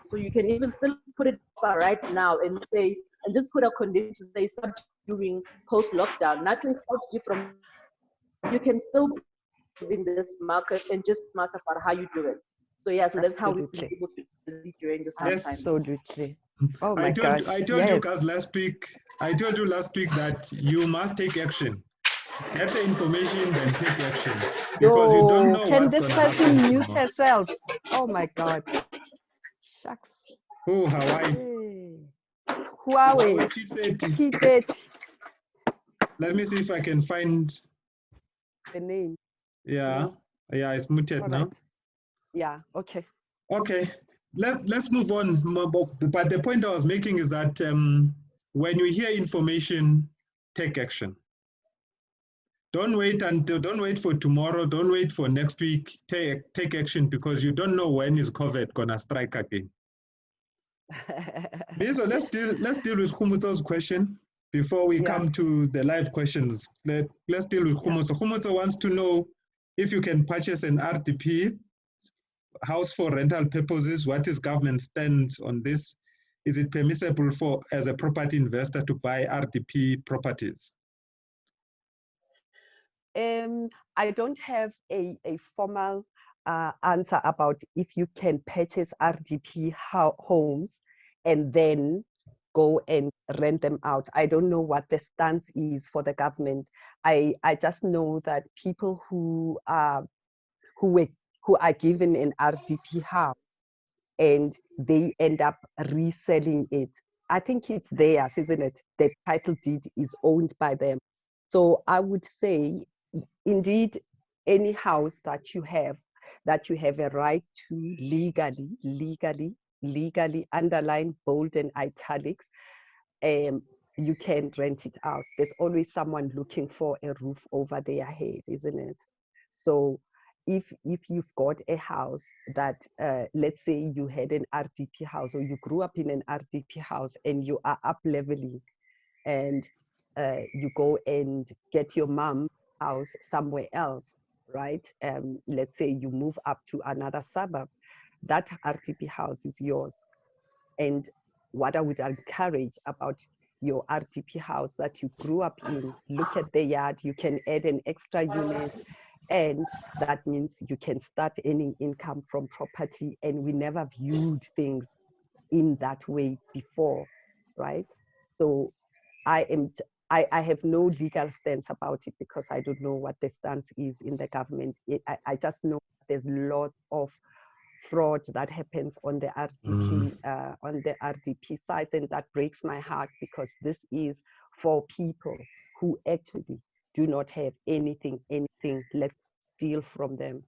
so you can even still put it for right now and say, and just put a condition to say subject viewing post-lockdown. Nothing stops you from, you can still in this market and just smart about how you do it. So yeah, so that's how we've been Absolutely. able to be busy during this hard Yes. time. Absolutely. Oh I my told gosh. I told you Yes. guys last week. I told you last week that you must take action. Get the information, then take action, because you don't know Can what's this gonna happen person mute tomorrow. herself? Oh my God. Shucks. Oh, Hawaii. Hey. Huawei. Huawei P30. P30. Let me see if I can find. The name. Yeah, No. yeah, it's muted All now. right. Yeah. Okay. Okay, let's move on. But the point I was making is that when you hear information, take action. Don't wait for tomorrow. Don't wait for next week. Take action, because you don't know when is COVID gonna strike again. So let's deal with Khumutso's question before we come to the live questions. Let's deal with Khumutso. Khumutso wants to know if you can purchase an RDP, house for rental purposes. What is government stance on this? Is it permissible for as a property investor to buy RDP properties? I don't have a formal answer about if you can purchase RDP homes and then go and rent them out. I don't know what the stance is for the government. I just know that people who are given an RDP house and they end up reselling it. I think it's theirs, isn't it? The title deed is owned by them. So I would say, indeed, any house that you have a right to legally underline, bold and italics, you can rent it out. There's always someone looking for a roof over their head, isn't it? So if you've got a house that, let's say you had an RDP house, or you grew up in an RDP house and you are up leveling, and you go and get your mom's house somewhere else, right? Let's say you move up to another suburb, that RDP house is yours. And what I would encourage about your RDP house that you grew up in, look at the yard, you can add an extra unit, and that means you can start earning income from property. And we never viewed things in that way before, right? So I have no legal stance about it, because I don't know what the stance is in the government. I just know there's a lot of fraud that happens on the RDP sites, and that breaks my heart, because this is for people who actually do not have anything. Let's steal from them.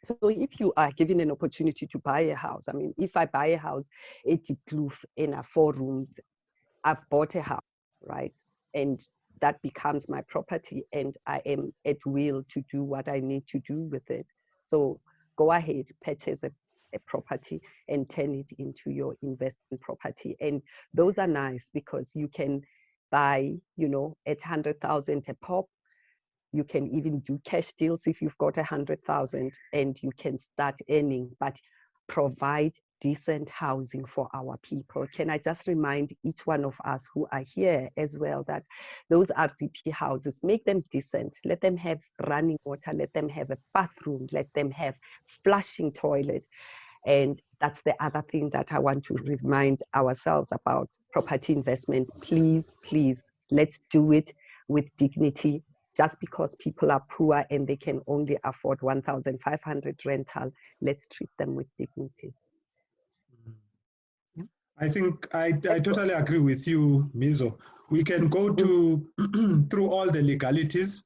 So if you are given an opportunity to buy a house, I mean, if I buy a house, 80 kloof in a 4 rooms, I've bought a house, right? And that becomes my property, and I am at will to do what I need to do with it. So go ahead, purchase a property and turn it into your investment property. And those are nice, because you can buy, at 100,000 a pop. You can even do cash deals if you've got 100,000, and you can start earning, but provide decent housing for our people. Can I just remind each one of us who are here as well that those RDP houses, make them decent. Let them have running water, let them have a bathroom, let them have flushing toilet. And that's the other thing that I want to remind ourselves about property investment. Please, let's do it with dignity. Just because people are poor and they can only afford 1,500 rental, let's treat them with dignity. I think I totally agree with you, Mizo. We can go through all the legalities,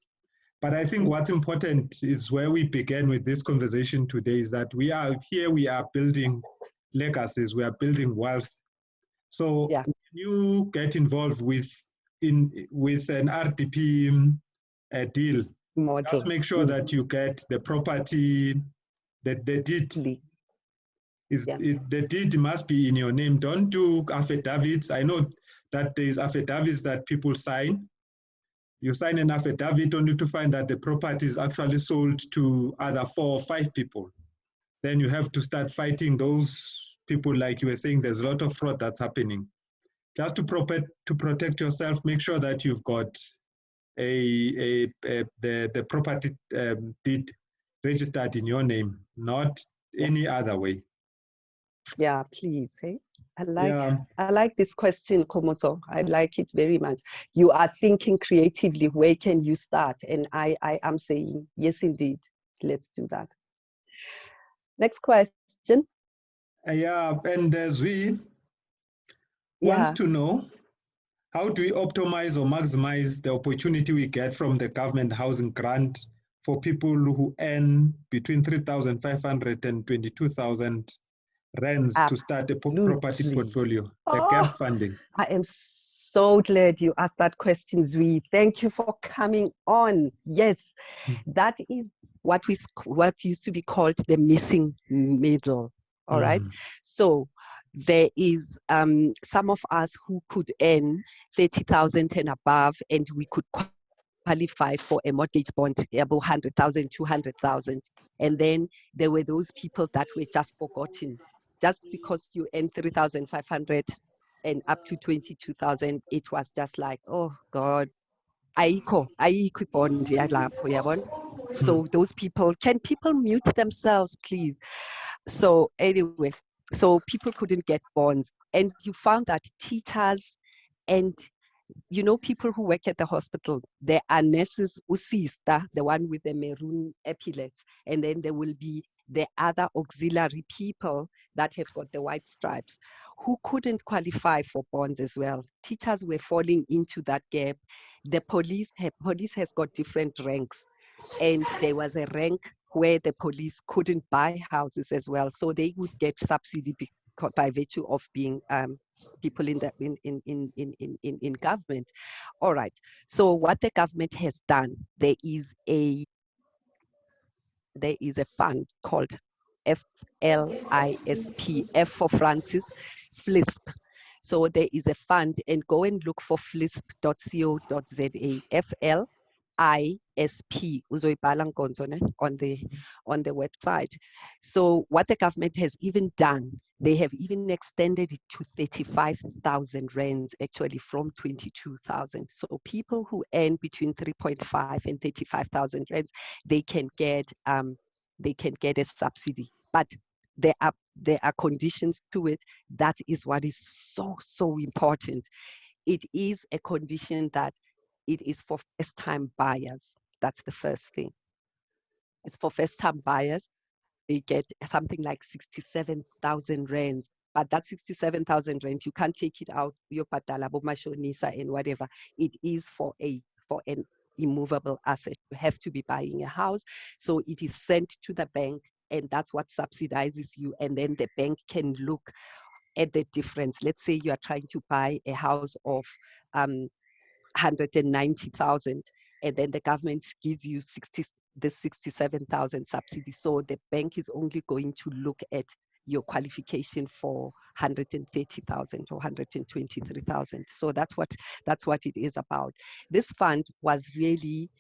but I think what's important is where we began with this conversation today, is that we are building legacies, we are building wealth. So when you get involved with an RDP deal, just make sure that you get the property, the deed. The deed must be in your name. Don't do affidavits. I know that there's affidavits that people sign. You sign an affidavit only to find that the property is actually sold to either 4 or 5 people. Then you have to start fighting those people. Like you were saying, there's a lot of fraud that's happening. Just to protect yourself, make sure that you've got the property deed registered in your name, not any other way. Yeah, please. Hey, Yeah. I like this question, Komoto. I like it very much. You are thinking creatively. Where can you start? And I am saying yes, indeed. Let's do that. Next question. Yeah, and Zwi wants to know, how do we optimize or maximize the opportunity we get from the government housing grant for people who earn between 3,500 and 22,000 rands to start a property portfolio, the gap funding? I am so glad you asked that question, Zwi. Thank you for coming on. Yes, that is what used to be called the missing middle. All right. So there is some of us who could earn 30,000 and above, and we could qualify for a mortgage bond above 100,000, 200,000. And then there were those people that were just forgotten. Just because you earn 3,500 and up to 22,000, it was just like, oh God, ayikho bond yalapho, yabona? So those people, can people mute themselves, please? So anyway, so people couldn't get bonds. And you found that teachers and people who work at the hospital, there are nurses, usista, the one with the maroon epaulets, and then there will be the other auxiliary people that have got the white stripes, who couldn't qualify for bonds as well. Teachers were falling into that gap. The police has got different ranks, and there was a rank where the police couldn't buy houses as well, so they would get subsidy by virtue of being people in government. All right. So what the government has done, there is a fund called FLISP, F for Francis, FLISP. So there is a fund, and go and look for flisp.co.za, FLISP, on the website. So what the government has even done, they have even extended it to 35,000 rands, actually from 22,000. So people who earn between 3.5 and 35,000 rands, they can get a subsidy. But there are conditions to it. That is what is so important. It is a condition that it is for first-time buyers. That's the first thing. It's for first-time buyers. They get something like 67,000 rands. But that 67,000 rand, you can't take it out, your patala, bomashonisa, and whatever. It is for an immovable asset. You have to be buying a house. So it is sent to the bank, and that's what subsidizes you. And then the bank can look at the difference. Let's say you are trying to buy a house of 190,000, and then the government gives you 67,000 subsidy. So the bank is only going to look at your qualification for 130,000 or 123,000. So that's what it is about. This fund was really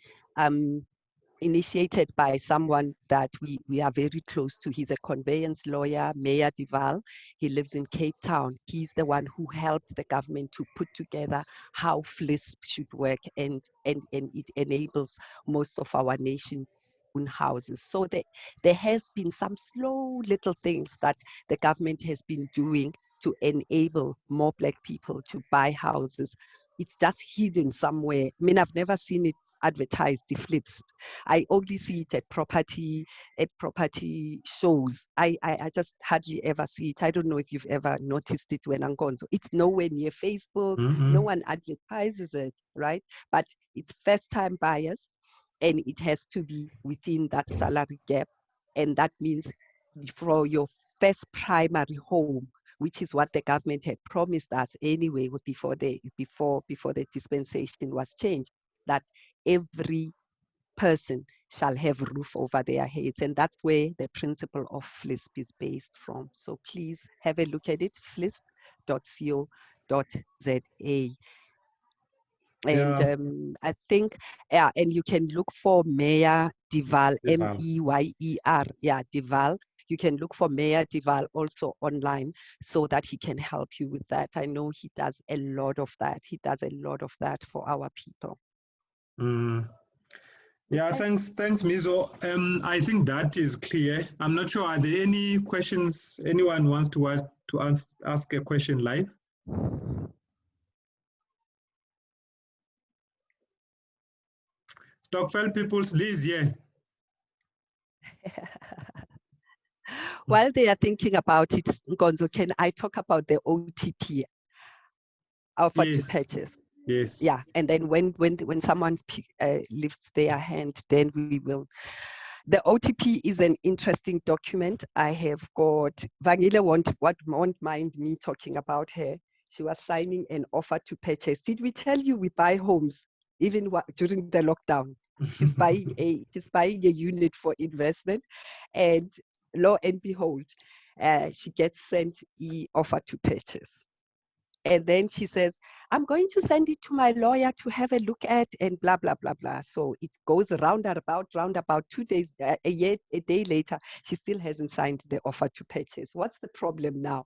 initiated by someone that we are very close to. He's a conveyance lawyer, Mayor Duval. He lives in Cape Town. He's the one who helped the government to put together how FLISP should work, and it enables most of our nation own houses. So there has been some slow little things that the government has been doing to enable more Black people to buy houses. It's just hidden somewhere. I mean, I've never seen it advertised, the FLISP. I only see it at property shows. I just hardly ever see it. I don't know if you've ever noticed it when Angonzo. It's nowhere near Facebook. No one advertises it, right? But it's first-time buyers, and it has to be within that salary gap. And that means for your first primary home, which is what the government had promised us anyway before the dispensation was changed, that every person shall have a roof over their heads. And that's where the principle of FLISP is based from. So please have a look at it, flisp.co.za. And I think, and you can look for Mayor Duval, M-E-Y-E-R, Duval. You can look for Mayor Duval also online so that he can help you with that. I know he does a lot of that. He does a lot of that for our people. Yeah, thanks, Mizo. I think that is clear. I'm not sure. Are there any questions? Anyone wants to ask a question live? Stockfell People's Liz, yeah. While they are thinking about it, Nkonzo, can I talk about the OTP, offer to purchase? Yes. Yeah, and then when someone lifts their hand, then we will. The OTP is an interesting document. I have got, Vangile won't mind me talking about her. She was signing an offer to purchase. Did we tell you we buy homes even during the lockdown? She's buying a unit for investment, and lo and behold, she gets sent an offer to purchase. And then she says, I'm going to send it to my lawyer to have a look at, and blah, blah, blah, blah. So it goes round about 2 days, a day later, she still hasn't signed the offer to purchase. What's the problem now?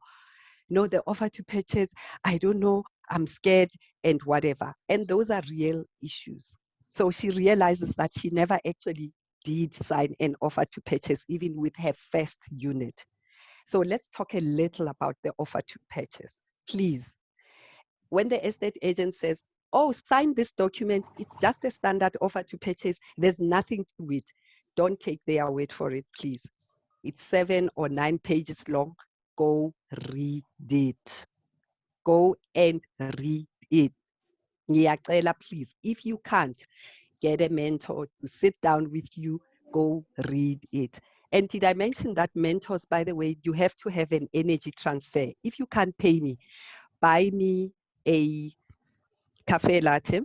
No, the offer to purchase, I don't know, I'm scared, and whatever. And those are real issues. So she realizes that she never actually did sign an offer to purchase, even with her first unit. So let's talk a little about the offer to purchase. Please, when the estate agent says, oh, sign this document, it's just a standard offer to purchase, there's nothing to it, don't take their word for it, please. It's 7 or 9 pages long. Go read it. Go and read it. Ngiyacela, please, if you can't, get a mentor to sit down with you, go read it. And did I mention that mentors, by the way, you have to have an energy transfer. If you can't pay me, buy me a cafe latte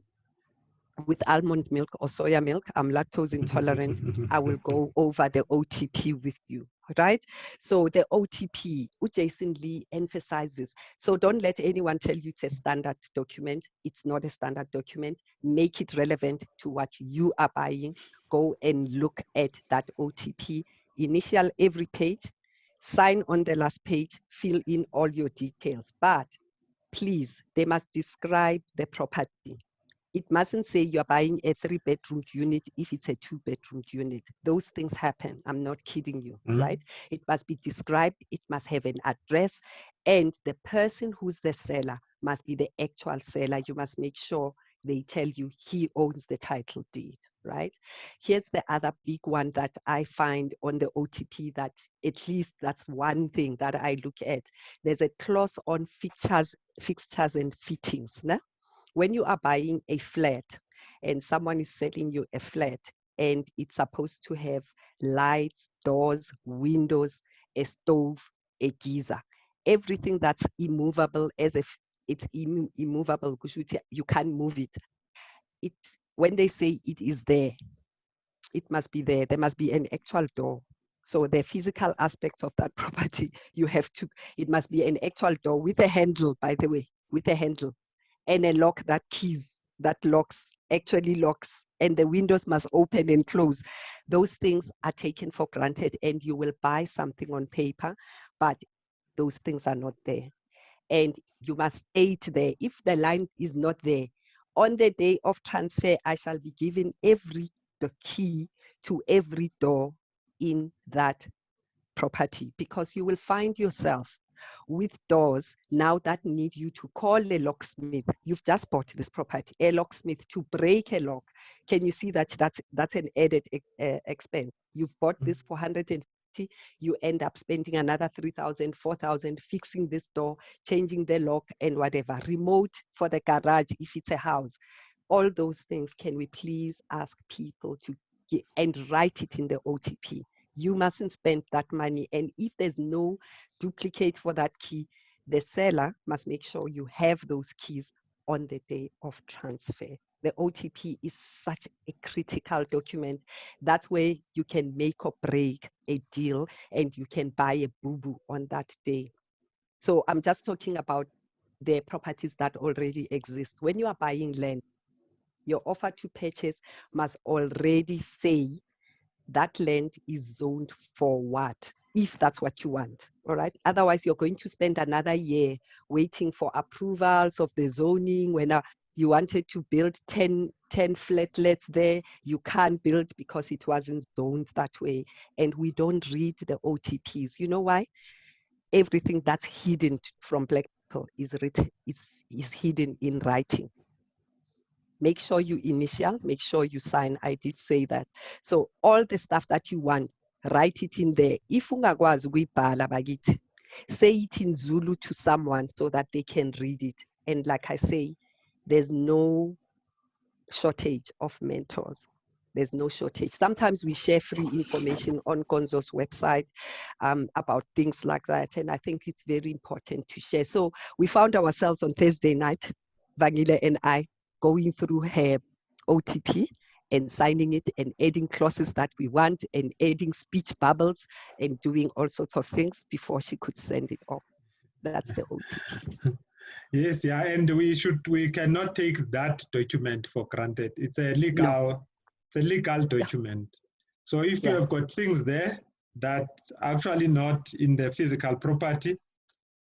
with almond milk or soya milk. I'm lactose intolerant. I will go over the OTP with you, right? So the OTP, Jason Lee emphasizes. So don't let anyone tell you it's a standard document. It's not a standard document. Make it relevant to what you are buying. Go and look at that OTP. Initial every page, sign on the last page, fill in all your details. But please, they must describe the property. It mustn't say you're buying a 3-bedroom unit if it's a 2-bedroom unit. Those things happen. I'm not kidding you, right? It must be described. It must have an address. And the person who's the seller must be the actual seller. You must make sure they tell you he owns the title deed, right? Here's the other big one that I find on the OTP that at least that's one thing that I look at. There's a clause on fixtures and fittings. Nah? When you are buying a flat and someone is selling you a flat and it's supposed to have lights, doors, windows, a stove, a geyser, everything that's immovable, as if it's immovable, you can't move it. When they say it is there, it must be there. There must be an actual door. So the physical aspects of that property, it must be an actual door with a handle, by the way, with a handle. And a lock that actually locks, and the windows must open and close. Those things are taken for granted, and you will buy something on paper, but those things are not there. And you must state there, if the line is not there, on the day of transfer, I shall be given the key to every door in that property, because you will find yourself with doors now that need you to call a locksmith. You've just bought this property, a locksmith to break a lock. Can you see that that's an added expense? You've bought this for 150, you end up spending another 3,000, 4,000 fixing this door, changing the lock and whatever. Remote for the garage if it's a house. All those things, can we please ask people to get and write it in the OTP? You mustn't spend that money. And if there's no duplicate for that key, the seller must make sure you have those keys on the day of transfer. The OTP is such a critical document. That's where you can make or break a deal and you can buy a boo-boo on that day. So I'm just talking about the properties that already exist. When you are buying land, your offer to purchase must already say that land is zoned for what, if that's what you want, all right? Otherwise, you're going to spend another year waiting for approvals of the zoning. You wanted to build 10 flatlets there. You can't build because it wasn't zoned that way. And we don't read the OTPs. You know why? Everything that's hidden from Black people is written, is hidden in writing. Make sure you initial, make sure you sign. I did say that. So all the stuff that you want, write it in there. If ungakwazi ukuyibhala bakithi, say it in Zulu to someone so that they can read it. And like I say, there's no shortage of mentors. There's no shortage. Sometimes we share free information on Gonzo's website about things like that. And I think it's very important to share. So we found ourselves on Thursday night, Vangile and I, going through her OTP and signing it and adding clauses that we want and adding speech bubbles and doing all sorts of things before she could send it off. That's the OTP. Yes, yeah, and we cannot take that document for granted. It's a legal, document. Yeah. So if you have got things there that actually not in the physical property,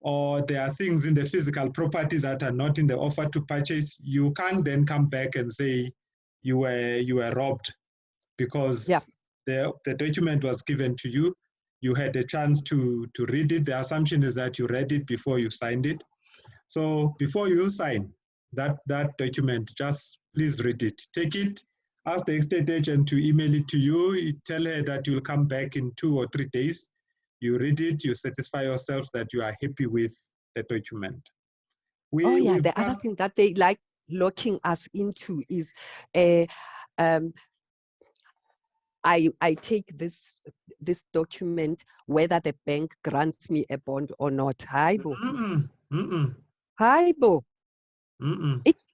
or there are things in the physical property that are not in the offer to purchase, you can't then come back and say you were robbed, because the document was given to you. You had a chance to read it. The assumption is that you read it before you signed it. So before you sign that document, just please read it. Take it, ask the estate agent to email it to you. You tell her that you'll come back in 2 or 3 days. You read it, you satisfy yourself that you are happy with the document. The other thing that they like locking us into is I take this document whether the bank grants me a bond or not. Haibo. Haibo. It's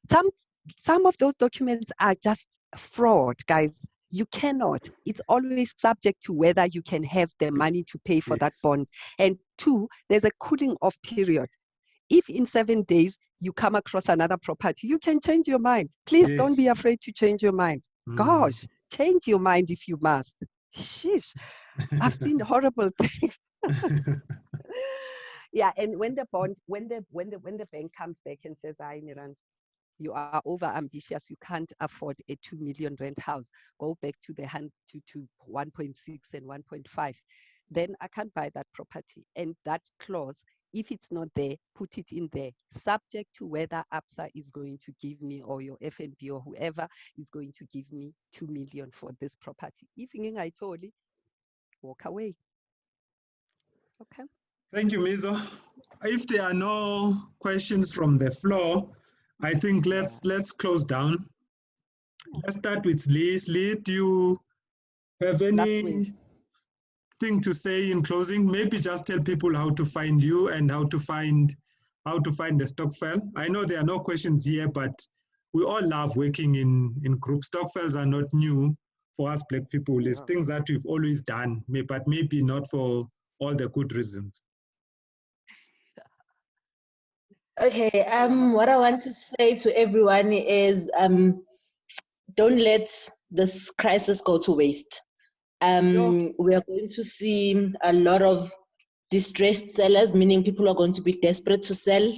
some of those documents are just fraud, guys. You cannot. It's always subject to whether you can have the money to pay for that bond. And 2, there's a cooling off period. If in 7 days you come across another property, you can change your mind. Please don't be afraid to change your mind. Gosh, change your mind if you must. Sheesh, I've seen horrible things. Yeah, and when the bank comes back and says, "I Niran, you are over ambitious, you can't afford a 2 million rent house, go back to the 1.6 and 1.5, then I can't buy that property." And that clause, if it's not there, put it in there, subject to whether ABSA is going to give me, or your FNB or whoever is going to give me 2 million for this property. If I told you, walk away. Okay. Thank you, Mizo. If there are no questions from the floor, I think let's close down. Let's start with Lee. Lee, do you have anything to say in closing? Maybe just tell people how to find you and how to find the Stokvel. I know there are no questions here, but we all love working in groups. Stokvels are not new for us Black people. It's things that we've always done, but maybe not for all the good reasons. Okay, what I want to say to everyone is don't let this crisis go to waste. We are going to see a lot of distressed sellers, meaning people are going to be desperate to sell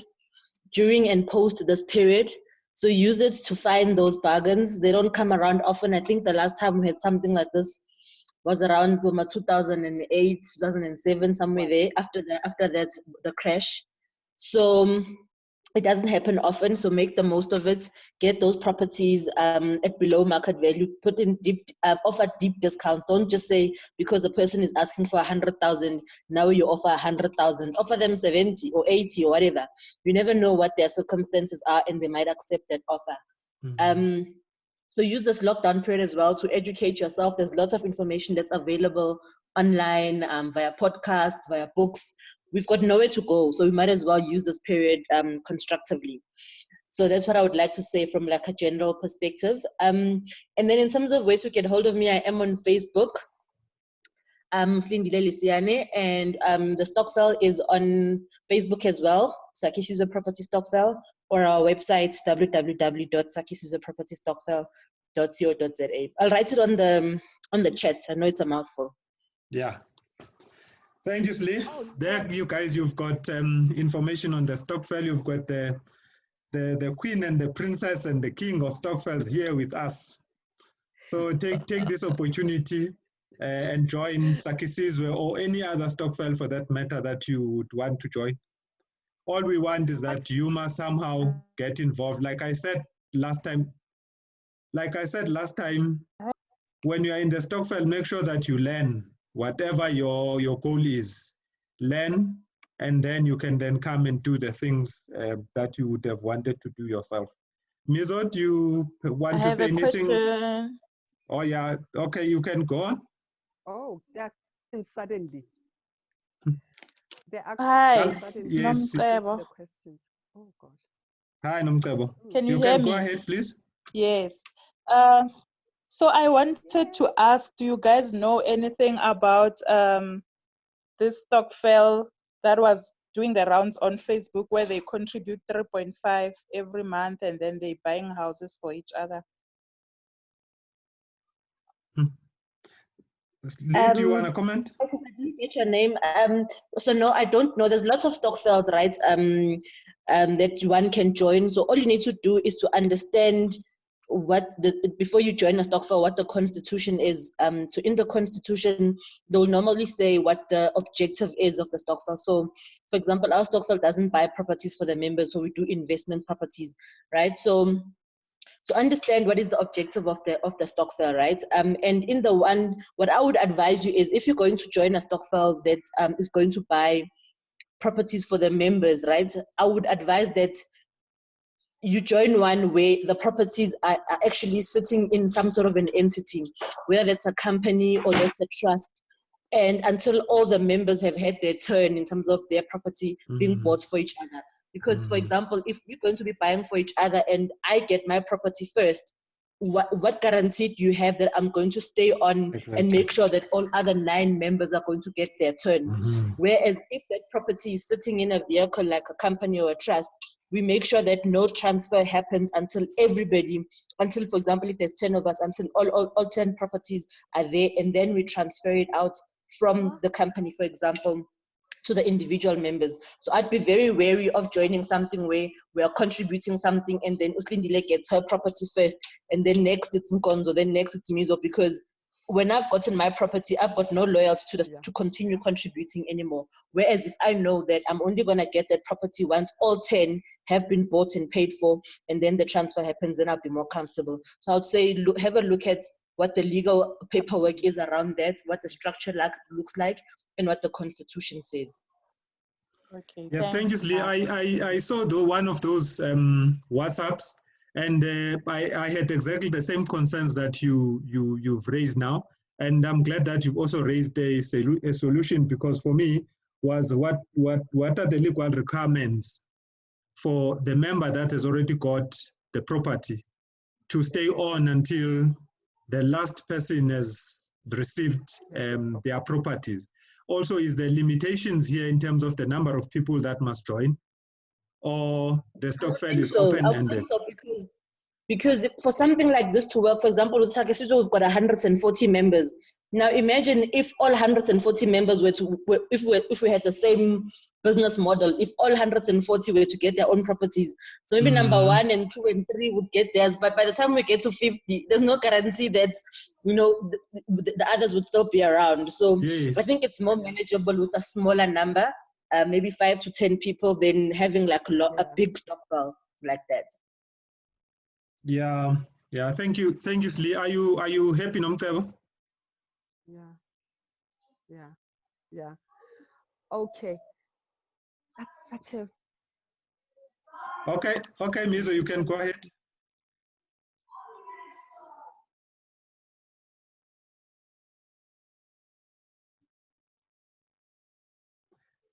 during and post this period. So use it to find those bargains. They don't come around often. I think the last time we had something like this was around 2008, 2007, somewhere there, after that, the crash. So it doesn't happen often, so make the most of it. Get those properties at below market value. Put in offer deep discounts. Don't just say because a person is asking for 100,000, now you offer 100,000. Offer them 70 or 80 or whatever. You never know what their circumstances are, and they might accept that offer. So use this lockdown period as well to educate yourself. There's lots of information that's available online, via podcasts, via books. We've got nowhere to go, so we might as well use this period constructively. So that's what I would like to say from like a general perspective. And then in terms of where to get hold of me, I am on Facebook, Slindile Lisiane, and the Stokvel is on Facebook as well, Saki Sizwe Property Stokvel, or our website, www.sakisizwepropertystokvel.co.za. I'll write it on the chat. I know it's a mouthful. Yeah. Thank you, Slee. There, you guys, you've got information on the Stokvel. You've got the the queen and the princess and the king of Stokvels here with us. So take this opportunity and join Sakisizwe or any other Stokvel for that matter that you would want to join. All we want is that you must somehow get involved. Like I said last time, when you are in the Stokvel, make sure that you learn whatever your goal is. Learn, and then you can then come and do the things that you would have wanted to do yourself. Mizo, do you want to say anything? Question. Oh yeah, okay, you can go on. Oh, that suddenly. There are Hi, suddenly yes. Nomcebo. the questions. Oh gosh. Hi, Nomcebo. Can you You hear can me? go ahead, please. Yes. So I wanted to ask, do you guys know anything about this Stokvel that was doing the rounds on Facebook where they contribute 3.5 every month and then they buying houses for each other? Lee, do you want to comment? I didn't get your name. So no, I don't know. There's lots of Stokvels, right? That one can join. So all you need to do is to understand before you join a Stokvel, what the constitution is. So in the constitution, they'll normally say what the objective is of the Stokvel. So, for example, our Stokvel doesn't buy properties for the members, so we do investment properties, right? So understand what is the objective of the Stokvel, right? And in the one, what I would advise you is if you're going to join a Stokvel that is going to buy properties for the members, right? I would advise that you join one where the properties are actually sitting in some sort of an entity, whether that's a company or that's a trust. And until all the members have had their turn in terms of their property being bought for each other. Because, for example, if we're going to be buying for each other and I get my property first, what guarantee do you have that I'm going to stay on and make sure that all other 9 members are going to get their turn? Whereas if that property is sitting in a vehicle like a company or a trust, we make sure that no transfer happens until, for example, if there's 10 of us, until all 10 properties are there, and then we transfer it out from the company, for example, to the individual members. So I'd be very wary of joining something where we are contributing something and then Uslindile gets her property first, and then next it's Nkonzo, then next it's Mizo, because when I've gotten my property, I've got no loyalty to continue contributing anymore. Whereas if I know that I'm only going to get that property once all 10 have been bought and paid for, and then the transfer happens, then I'll be more comfortable. So I would say have a look at what the legal paperwork is around that, what the structure looks like, and what the constitution says. Okay. Yes, thank you, Lee. I saw one of those WhatsApps, and I had exactly the same concerns that you've raised now, and I'm glad that you've also raised a solution, because for me was what are the legal requirements for the member that has already got the property to stay on until the last person has received their properties. Also, is there limitations here in terms of the number of people that must join, or the Stokvel is open-ended? Because for something like this to work, for example, with Sakisizwe, we've got 140 members. Now imagine if all 140 members if we had the same business model, if all 140 were to get their own properties. So maybe number 1 and 2 and 3 would get theirs, but by the time we get to 50, there's no guarantee that, the others would still be around. So yes. I think it's more manageable with a smaller number, maybe 5 to 10 people, than having like a big Stokvel like that. Yeah. Thank you, Slee. Are you happy, Nomcebo? Yeah. Okay. That's such a. Okay, Mizo, you can go ahead.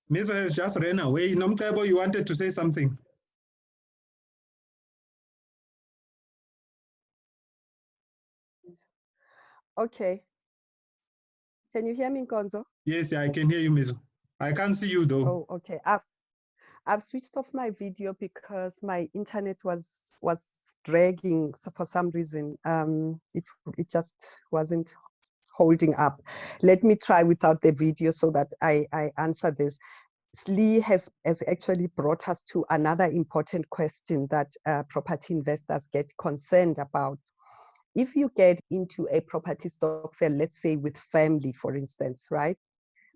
Mizo has just ran away. Nomcebo, you wanted to say something? Okay. Can you hear me, Nkonzo? Yes, I can hear you, Mizo. I can't see you though. Oh, okay. I've switched off my video because my internet was dragging for some reason. It just wasn't holding up. Let me try without the video so that I answer this. Slee has actually brought us to another important question that property investors get concerned about. If you get into a property stokvel, let's say with family, for instance, right?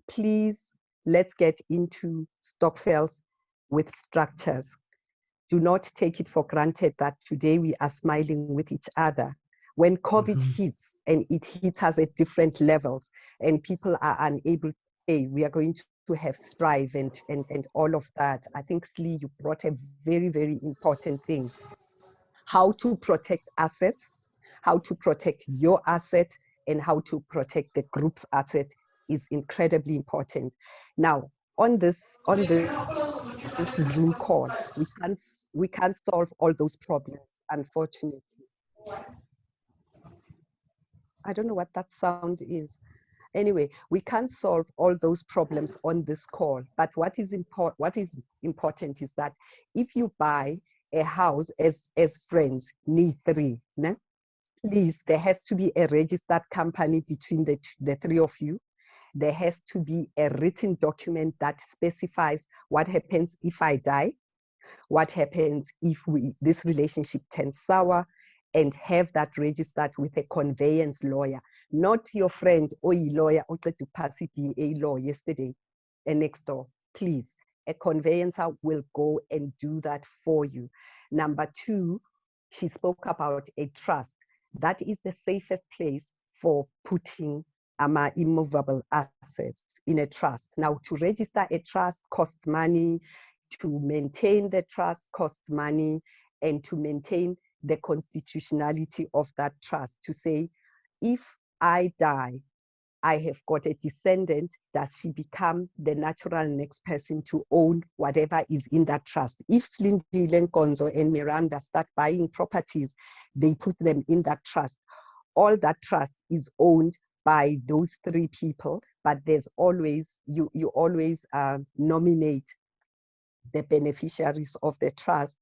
Please, let's get into stokvels with structures. Do not take it for granted that today we are smiling with each other. When COVID hits, and it hits us at different levels, and people are unable to pay, we are going to have strife and all of that. I think, Slee, you brought a very, very important thing. How to protect assets, how to protect your asset, and how to protect the group's asset is incredibly important. Now, on this Zoom call, we can't solve all those problems, unfortunately. I don't know what that sound is. Anyway, we can't solve all those problems on this call, but what is important is that if you buy a house as friends, need three, né? Please, there has to be a registered company between the three of you. There has to be a written document that specifies what happens if I die, what happens if this relationship turns sour, and have that registered with a conveyance lawyer, not your friend or a lawyer or to pass a law yesterday and next door. Please, a conveyancer will go and do that for you. Number two, she spoke about a trust. That is the safest place for putting immovable assets in a trust. Now, to register a trust costs money, to maintain the trust costs money, and to maintain the constitutionality of that trust, to say, if I die, I have got a descendant, does she become the natural next person to own whatever is in that trust? If Slindile Nkonzo and Miranda start buying properties, they put them in that trust. All that trust is owned by those three people, but there's always, you always nominate the beneficiaries of the trust,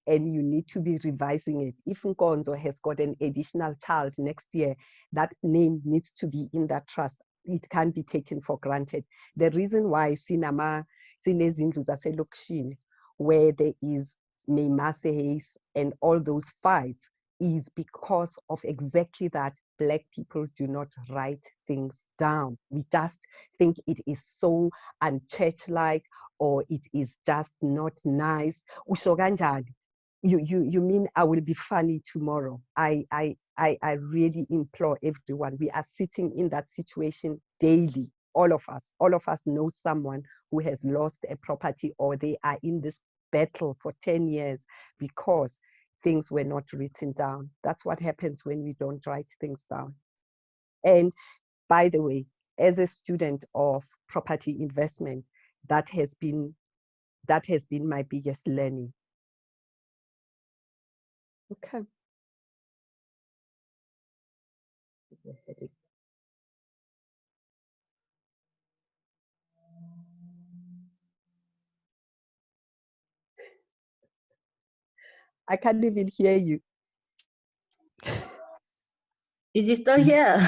and you need to be revising it. If Nkonzo has got an additional child next year, that name needs to be in that trust. It can't be taken for granted. The reason why sinezindlu zaselokishini, where there is Meimase's and all those fights, is because of exactly that. Black people do not write things down. We just think it is so unchurch-like, or it is just not nice. Usho kanjani? You mean I will be funny tomorrow? I really implore everyone. We are sitting in that situation daily. All of us know someone who has lost a property, or they are in this battle for 10 years because things were not written down. That's what happens when we don't write things down. And by the way, as a student of property investment, that has been my biggest learning. Okay. I can't even hear you. Is he still here?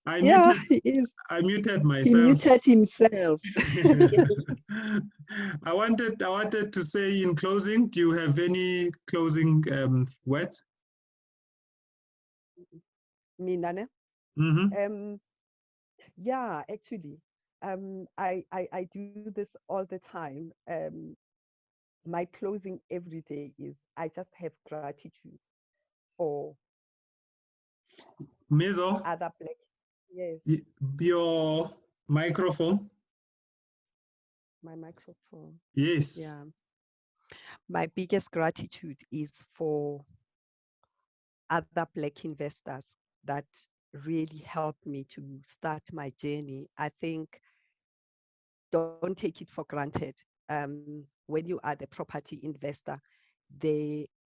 Yeah, he is. I muted myself. He muted himself. I wanted to say in closing, do you have any closing words? Minane? Yeah, actually, I do this all the time. My closing every day is, I just have gratitude for Mezo, other Black. Yes. Your microphone. My microphone. Yes. Yeah. My biggest gratitude is for other Black investors that really helped me to start my journey. I think don't take it for granted. When you are the property investor,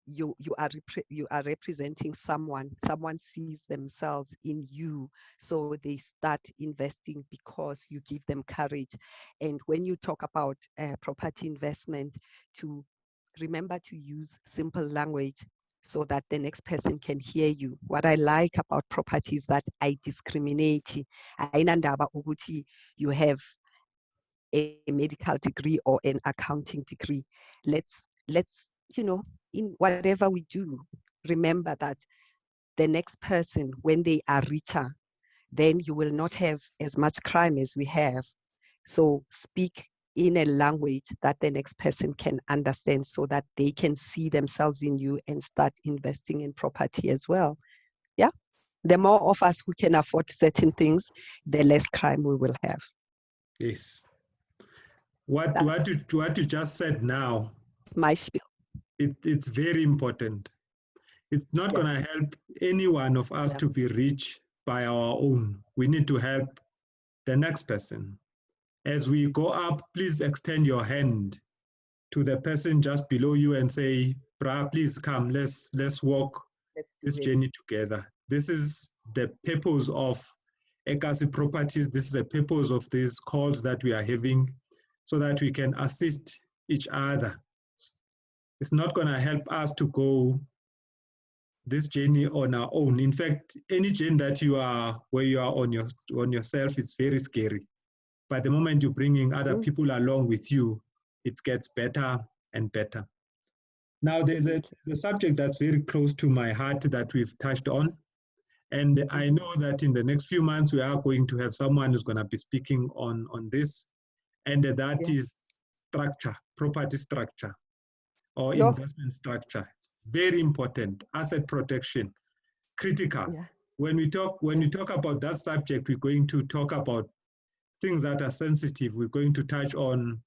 you are representing someone. Someone sees themselves in you, so they start investing because you give them courage. And when you talk about property investment, to remember to use simple language so that the next person can hear you. What I like about property is that I discriminate. Ayinandaba ukuthi you have a medical degree or an accounting degree. Let's, you know, in whatever we do, remember that the next person, when they are richer, then you will not have as much crime as we have. So speak in a language that the next person can understand so that they can see themselves in you and start investing in property as well. Yeah. The more of us who can afford certain things, the less crime we will have. Yes. What you just said now, my spiel. It's very important. It's not going to help any one of us to be rich by our own. We need to help the next person. As we go up, please extend your hand to the person just below you and say, "Bra, please come, let's walk this journey together." This is the purpose of Ekasi Properties. This is the purpose of these calls that we are having, so that we can assist each other. It's not going to help us to go this journey on our own. In fact, any journey that you are, where you are on yourself, it's very scary. But the moment you're bringing other people along with you, it gets better and better. Now, there's a subject that's very close to my heart that we've touched on. And I know that in the next few months, we are going to have someone who's going to be speaking on this. And that is structure, property structure, or investment structure. It's very important. Asset protection, critical. When we talk about that subject, we're going to talk about things that are sensitive. We're going to touch on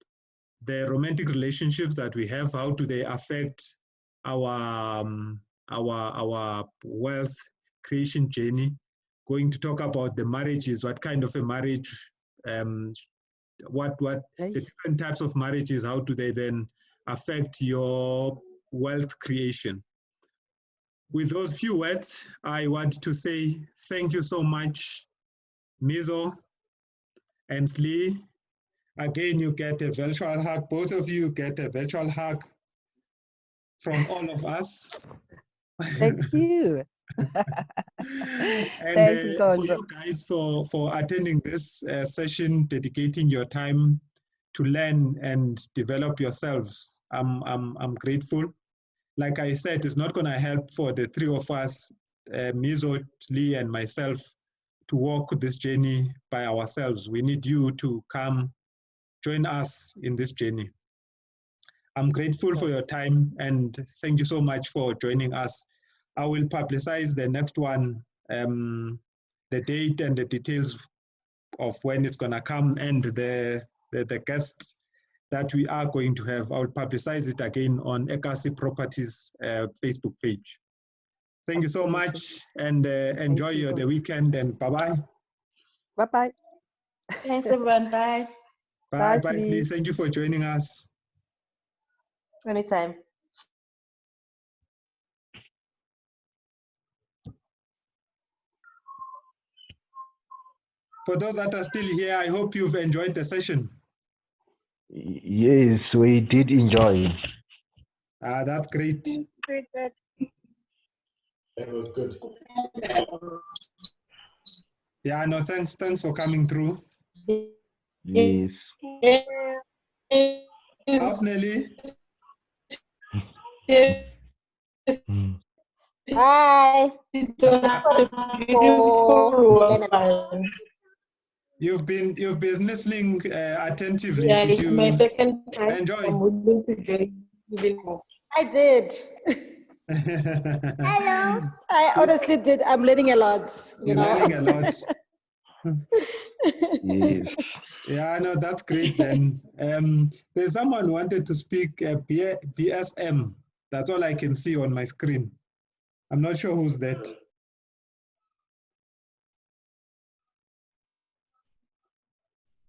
the romantic relationships that we have. How do they affect our wealth creation journey? Going to talk about the marriages. What kind of a marriage? What the different types of marriages? How do they then affect your wealth creation? With those few words, I want to say thank you so much, Mizo and Slee. Again, you get a virtual hug. Both of you get a virtual hug from all of us. Thank you. And Thank you, for you guys for attending this session, dedicating your time to learn and develop yourselves. I'm grateful. Like I said, it's not going to help for the three of us, Mizo, Lee, and myself, to walk this journey by ourselves. We need you to come join us in this journey. I'm grateful for your time and thank you so much for joining us. I will publicize the next one, the date and the details of when it's going to come and the guests that we are going to have. I will publicize it again on Ekasi Properties Facebook page. Thank you so much and enjoy the weekend and bye-bye. Bye-bye. Thanks everyone, bye. Bye, Slee. Thank you for joining us. Anytime. For those that are still here, I hope you've enjoyed the session. Yes, we did enjoy. That's great. That was good. Yeah, no, thanks for coming through. Yes. How's Nelly? Hi. You've been listening attentively. Yeah, Did it's you my second time. enjoy? I'm willing to join even more. I did. Hello. I honestly did. I'm learning a lot. You're learning a lot. Yes. Yeah, no, that's great then. There's someone who wanted to speak BSM. That's all I can see on my screen. I'm not sure who's that.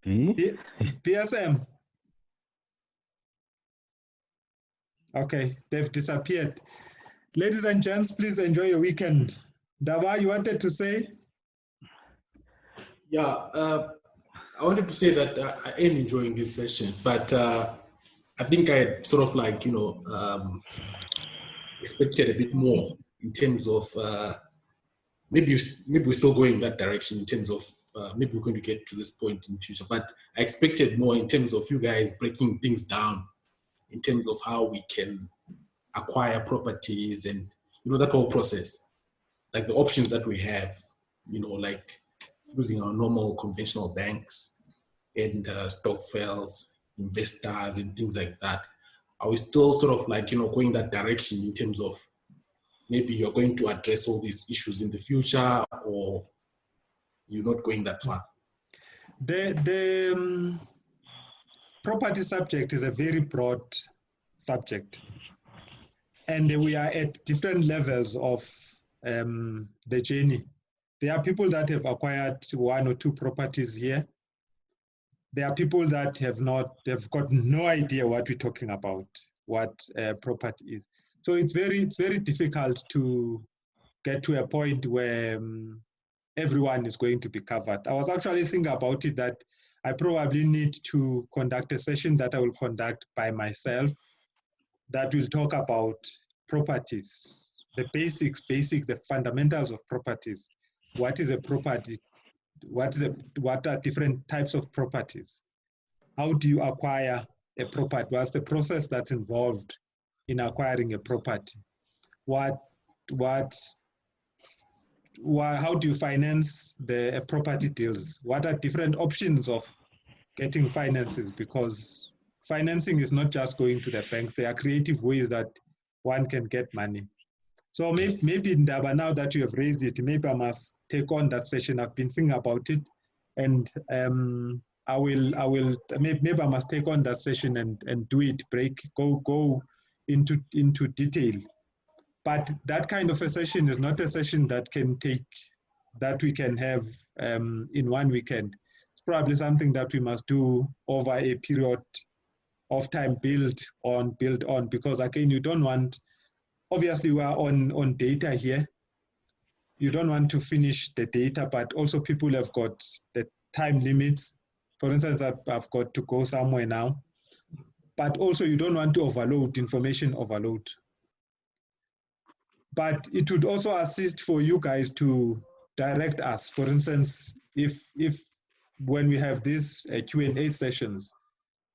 BSM. Okay, they've disappeared. Ladies and gents, please enjoy your weekend. Dava, you wanted to say? Yeah, I wanted to say that I am enjoying these sessions, but I think I sort of like, expected a bit more in terms of maybe we're still going that direction in terms of maybe we're going to get to this point in the future. But I expected more in terms of you guys breaking things down in terms of how we can acquire properties and, you know, that whole process, like the options that we have, you know, like using our normal conventional banks and stokvels, investors and things like that. Are we still sort of like, you know, going that direction in terms of maybe you're going to address all these issues in the future, or you're not going that far? The property subject is a very broad subject, and we are at different levels of the journey. There are people that have acquired 1 or 2 properties here. There are people that have got no idea what we're talking about, what property is. So it's very difficult to get to a point where everyone is going to be covered. I was actually thinking about it that I probably need to conduct a session that I will conduct by myself that will talk about properties, the basics, the fundamentals of properties. What is a property? What are different types of properties? How do you acquire a property? What's the process that's involved in acquiring a property? How do you finance the property deals? What are different options of getting finances? Because financing is not just going to the banks. There are creative ways that one can get money. So maybe Ndaba, now that you have raised it, maybe I must take on that session. I've been thinking about it, and maybe I must take on that session and do it, go into detail. But that kind of a session is not a session that we can have in one weekend. It's probably something that we must do over a period of time, build on, because again, you don't want, obviously we are on data here. You don't want to finish the data, but also people have got the time limits. For instance, I've got to go somewhere now, but also you don't want to information overload. But it would also assist for you guys to direct us. For instance, if when we have these Q&A sessions,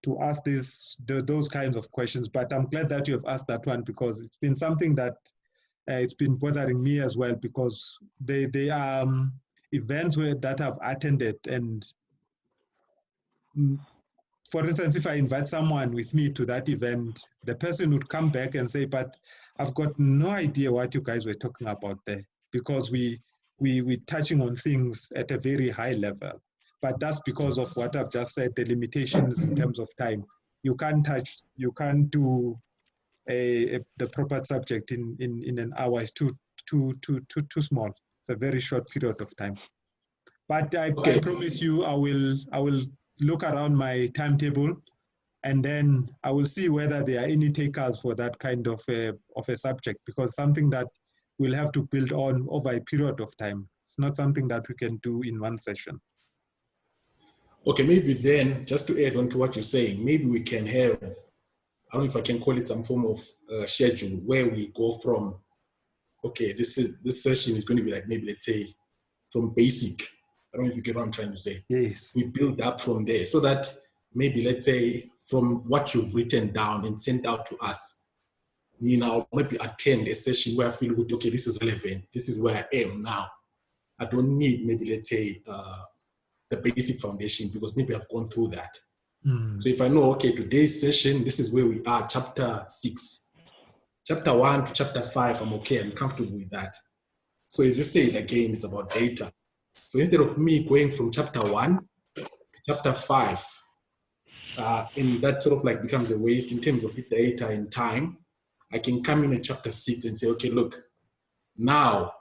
to ask those kinds of questions. But I'm glad that you have asked that one, because it's been something that it's been bothering me as well, because they are events that I've attended, and for instance, if I invite someone with me to that event, the person would come back and say, but I've got no idea what you guys were talking about there, because we're touching on things at a very high level. But that's because of what I've just said, the limitations in terms of time. You can't do the proper subject in an hour. It's too small. It's a very short period of time. But I promise you, I will look around my timetable, and then I will see whether there are any takers for that kind of a subject, because something that we'll have to build on over a period of time. It's not something that we can do in one session. Okay, maybe then, just to add on to what you're saying, maybe we can have, I don't know if I can call it some form of schedule where we go from, okay, this session is going to be like, maybe let's say from basic. I don't know if you get what I'm trying to say. Yes. We build up from there, so that maybe let's say from what you've written down and sent out to us, we now maybe attend a session where I feel good, okay, this is relevant. This is where I am now. I don't need maybe, let's say, the basic foundation, because maybe I've gone through that. So if I know, okay, today's session, this is where we are, chapter 6. Chapter 1 to chapter 5, I'm okay, I'm comfortable with that. So as you said, again, it's about data. So instead of me going from chapter 1 to chapter 5, and that sort of like becomes a waste in terms of data and time, I can come in at chapter 6 and say, okay, look, now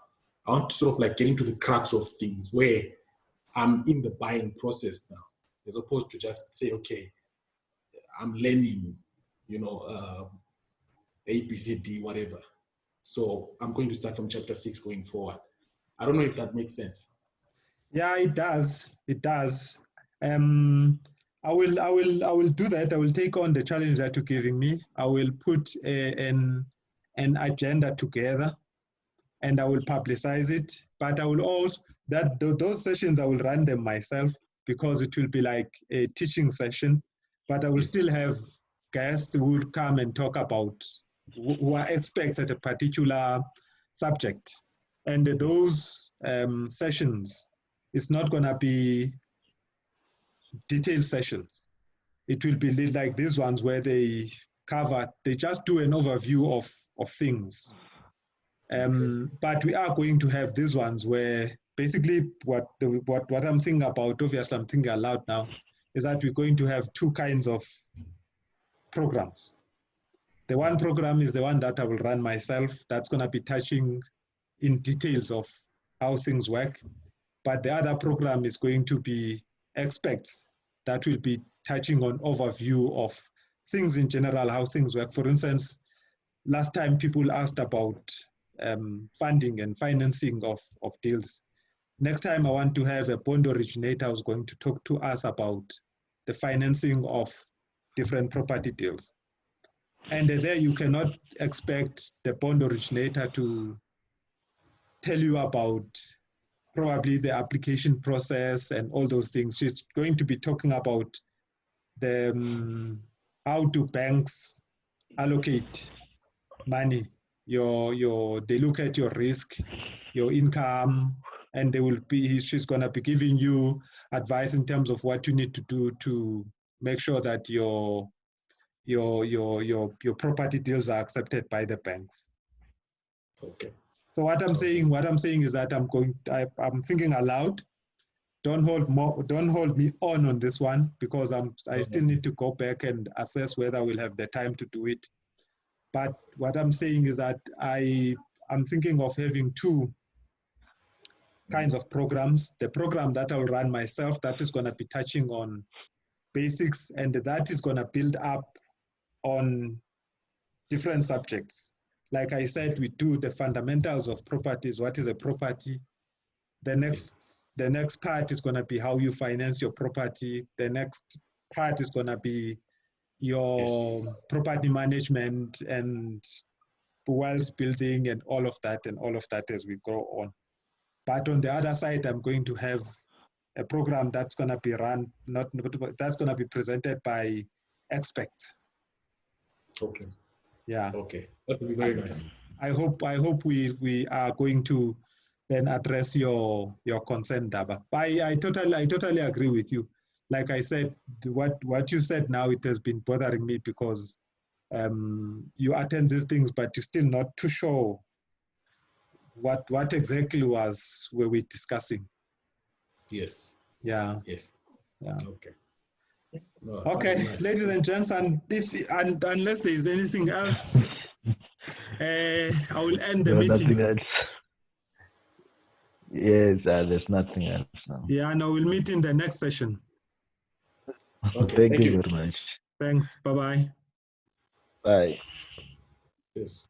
I want to sort of like get into the crux of things where I'm in the buying process now, as opposed to just say, okay, I'm learning, you know, A, B, C, D, whatever. So I'm going to start from chapter 6 going forward. I don't know if that makes sense. Yeah, it does. It does. I will do that. I will take on the challenge that you're giving me. I will put an agenda together, and I will publicize it. But I will also, those sessions, I will run them myself because it will be like a teaching session, but I will still have guests who will come and talk about, who are experts at a particular subject. And those sessions, it's not gonna be detailed sessions. It will be like these ones where they just do an overview of things. But we are going to have these ones where basically what I'm thinking about, obviously I'm thinking aloud now, is that we're going to have two kinds of programs. The one program is the one that I will run myself. That's going to be touching in details of how things work. But the other program is going to be experts that will be touching on overview of things in general, how things work. For instance, last time people asked about funding and financing of deals. Next time I want to have a bond originator who's going to talk to us about the financing of different property deals. And there you cannot expect the bond originator to tell you about probably the application process and all those things. She's going to be talking about the how do banks allocate money. They look at your risk, your income, and she's gonna be giving you advice in terms of what you need to do to make sure that your property deals are accepted by the banks. Okay. So what I'm saying is that I'm thinking aloud. Don't hold me on this one because I still need to go back and assess whether we'll have the time to do it. But what I'm saying is that I'm thinking of having two kinds of programs. The program that I'll run myself, that is going to be touching on basics, and that is going to build up on different subjects. Like I said, we do the fundamentals of properties. What is a property? The next part is going to be how you finance your property. The next part is going to be your property management and wealth building and all of that as we go on. But on the other side, I'm going to have a program that's going to be run, that's going to be presented by experts. Okay. Yeah. Okay. That would be very nice. I hope we are going to then address your concern, Daba. I totally agree with you. Like I said, what you said now, it has been bothering me because you attend these things, but you're still not too sure what exactly were we discussing. Yes. Yeah. Yes. Yeah. Okay. No, Okay, nice. ladies and gents, and unless there is anything else, I will end the meeting. Nothing else. Yes, there's nothing else now. Yeah, no, we'll meet in the next session. Okay, thank you very much. Thanks. Bye-bye. Bye. Yes.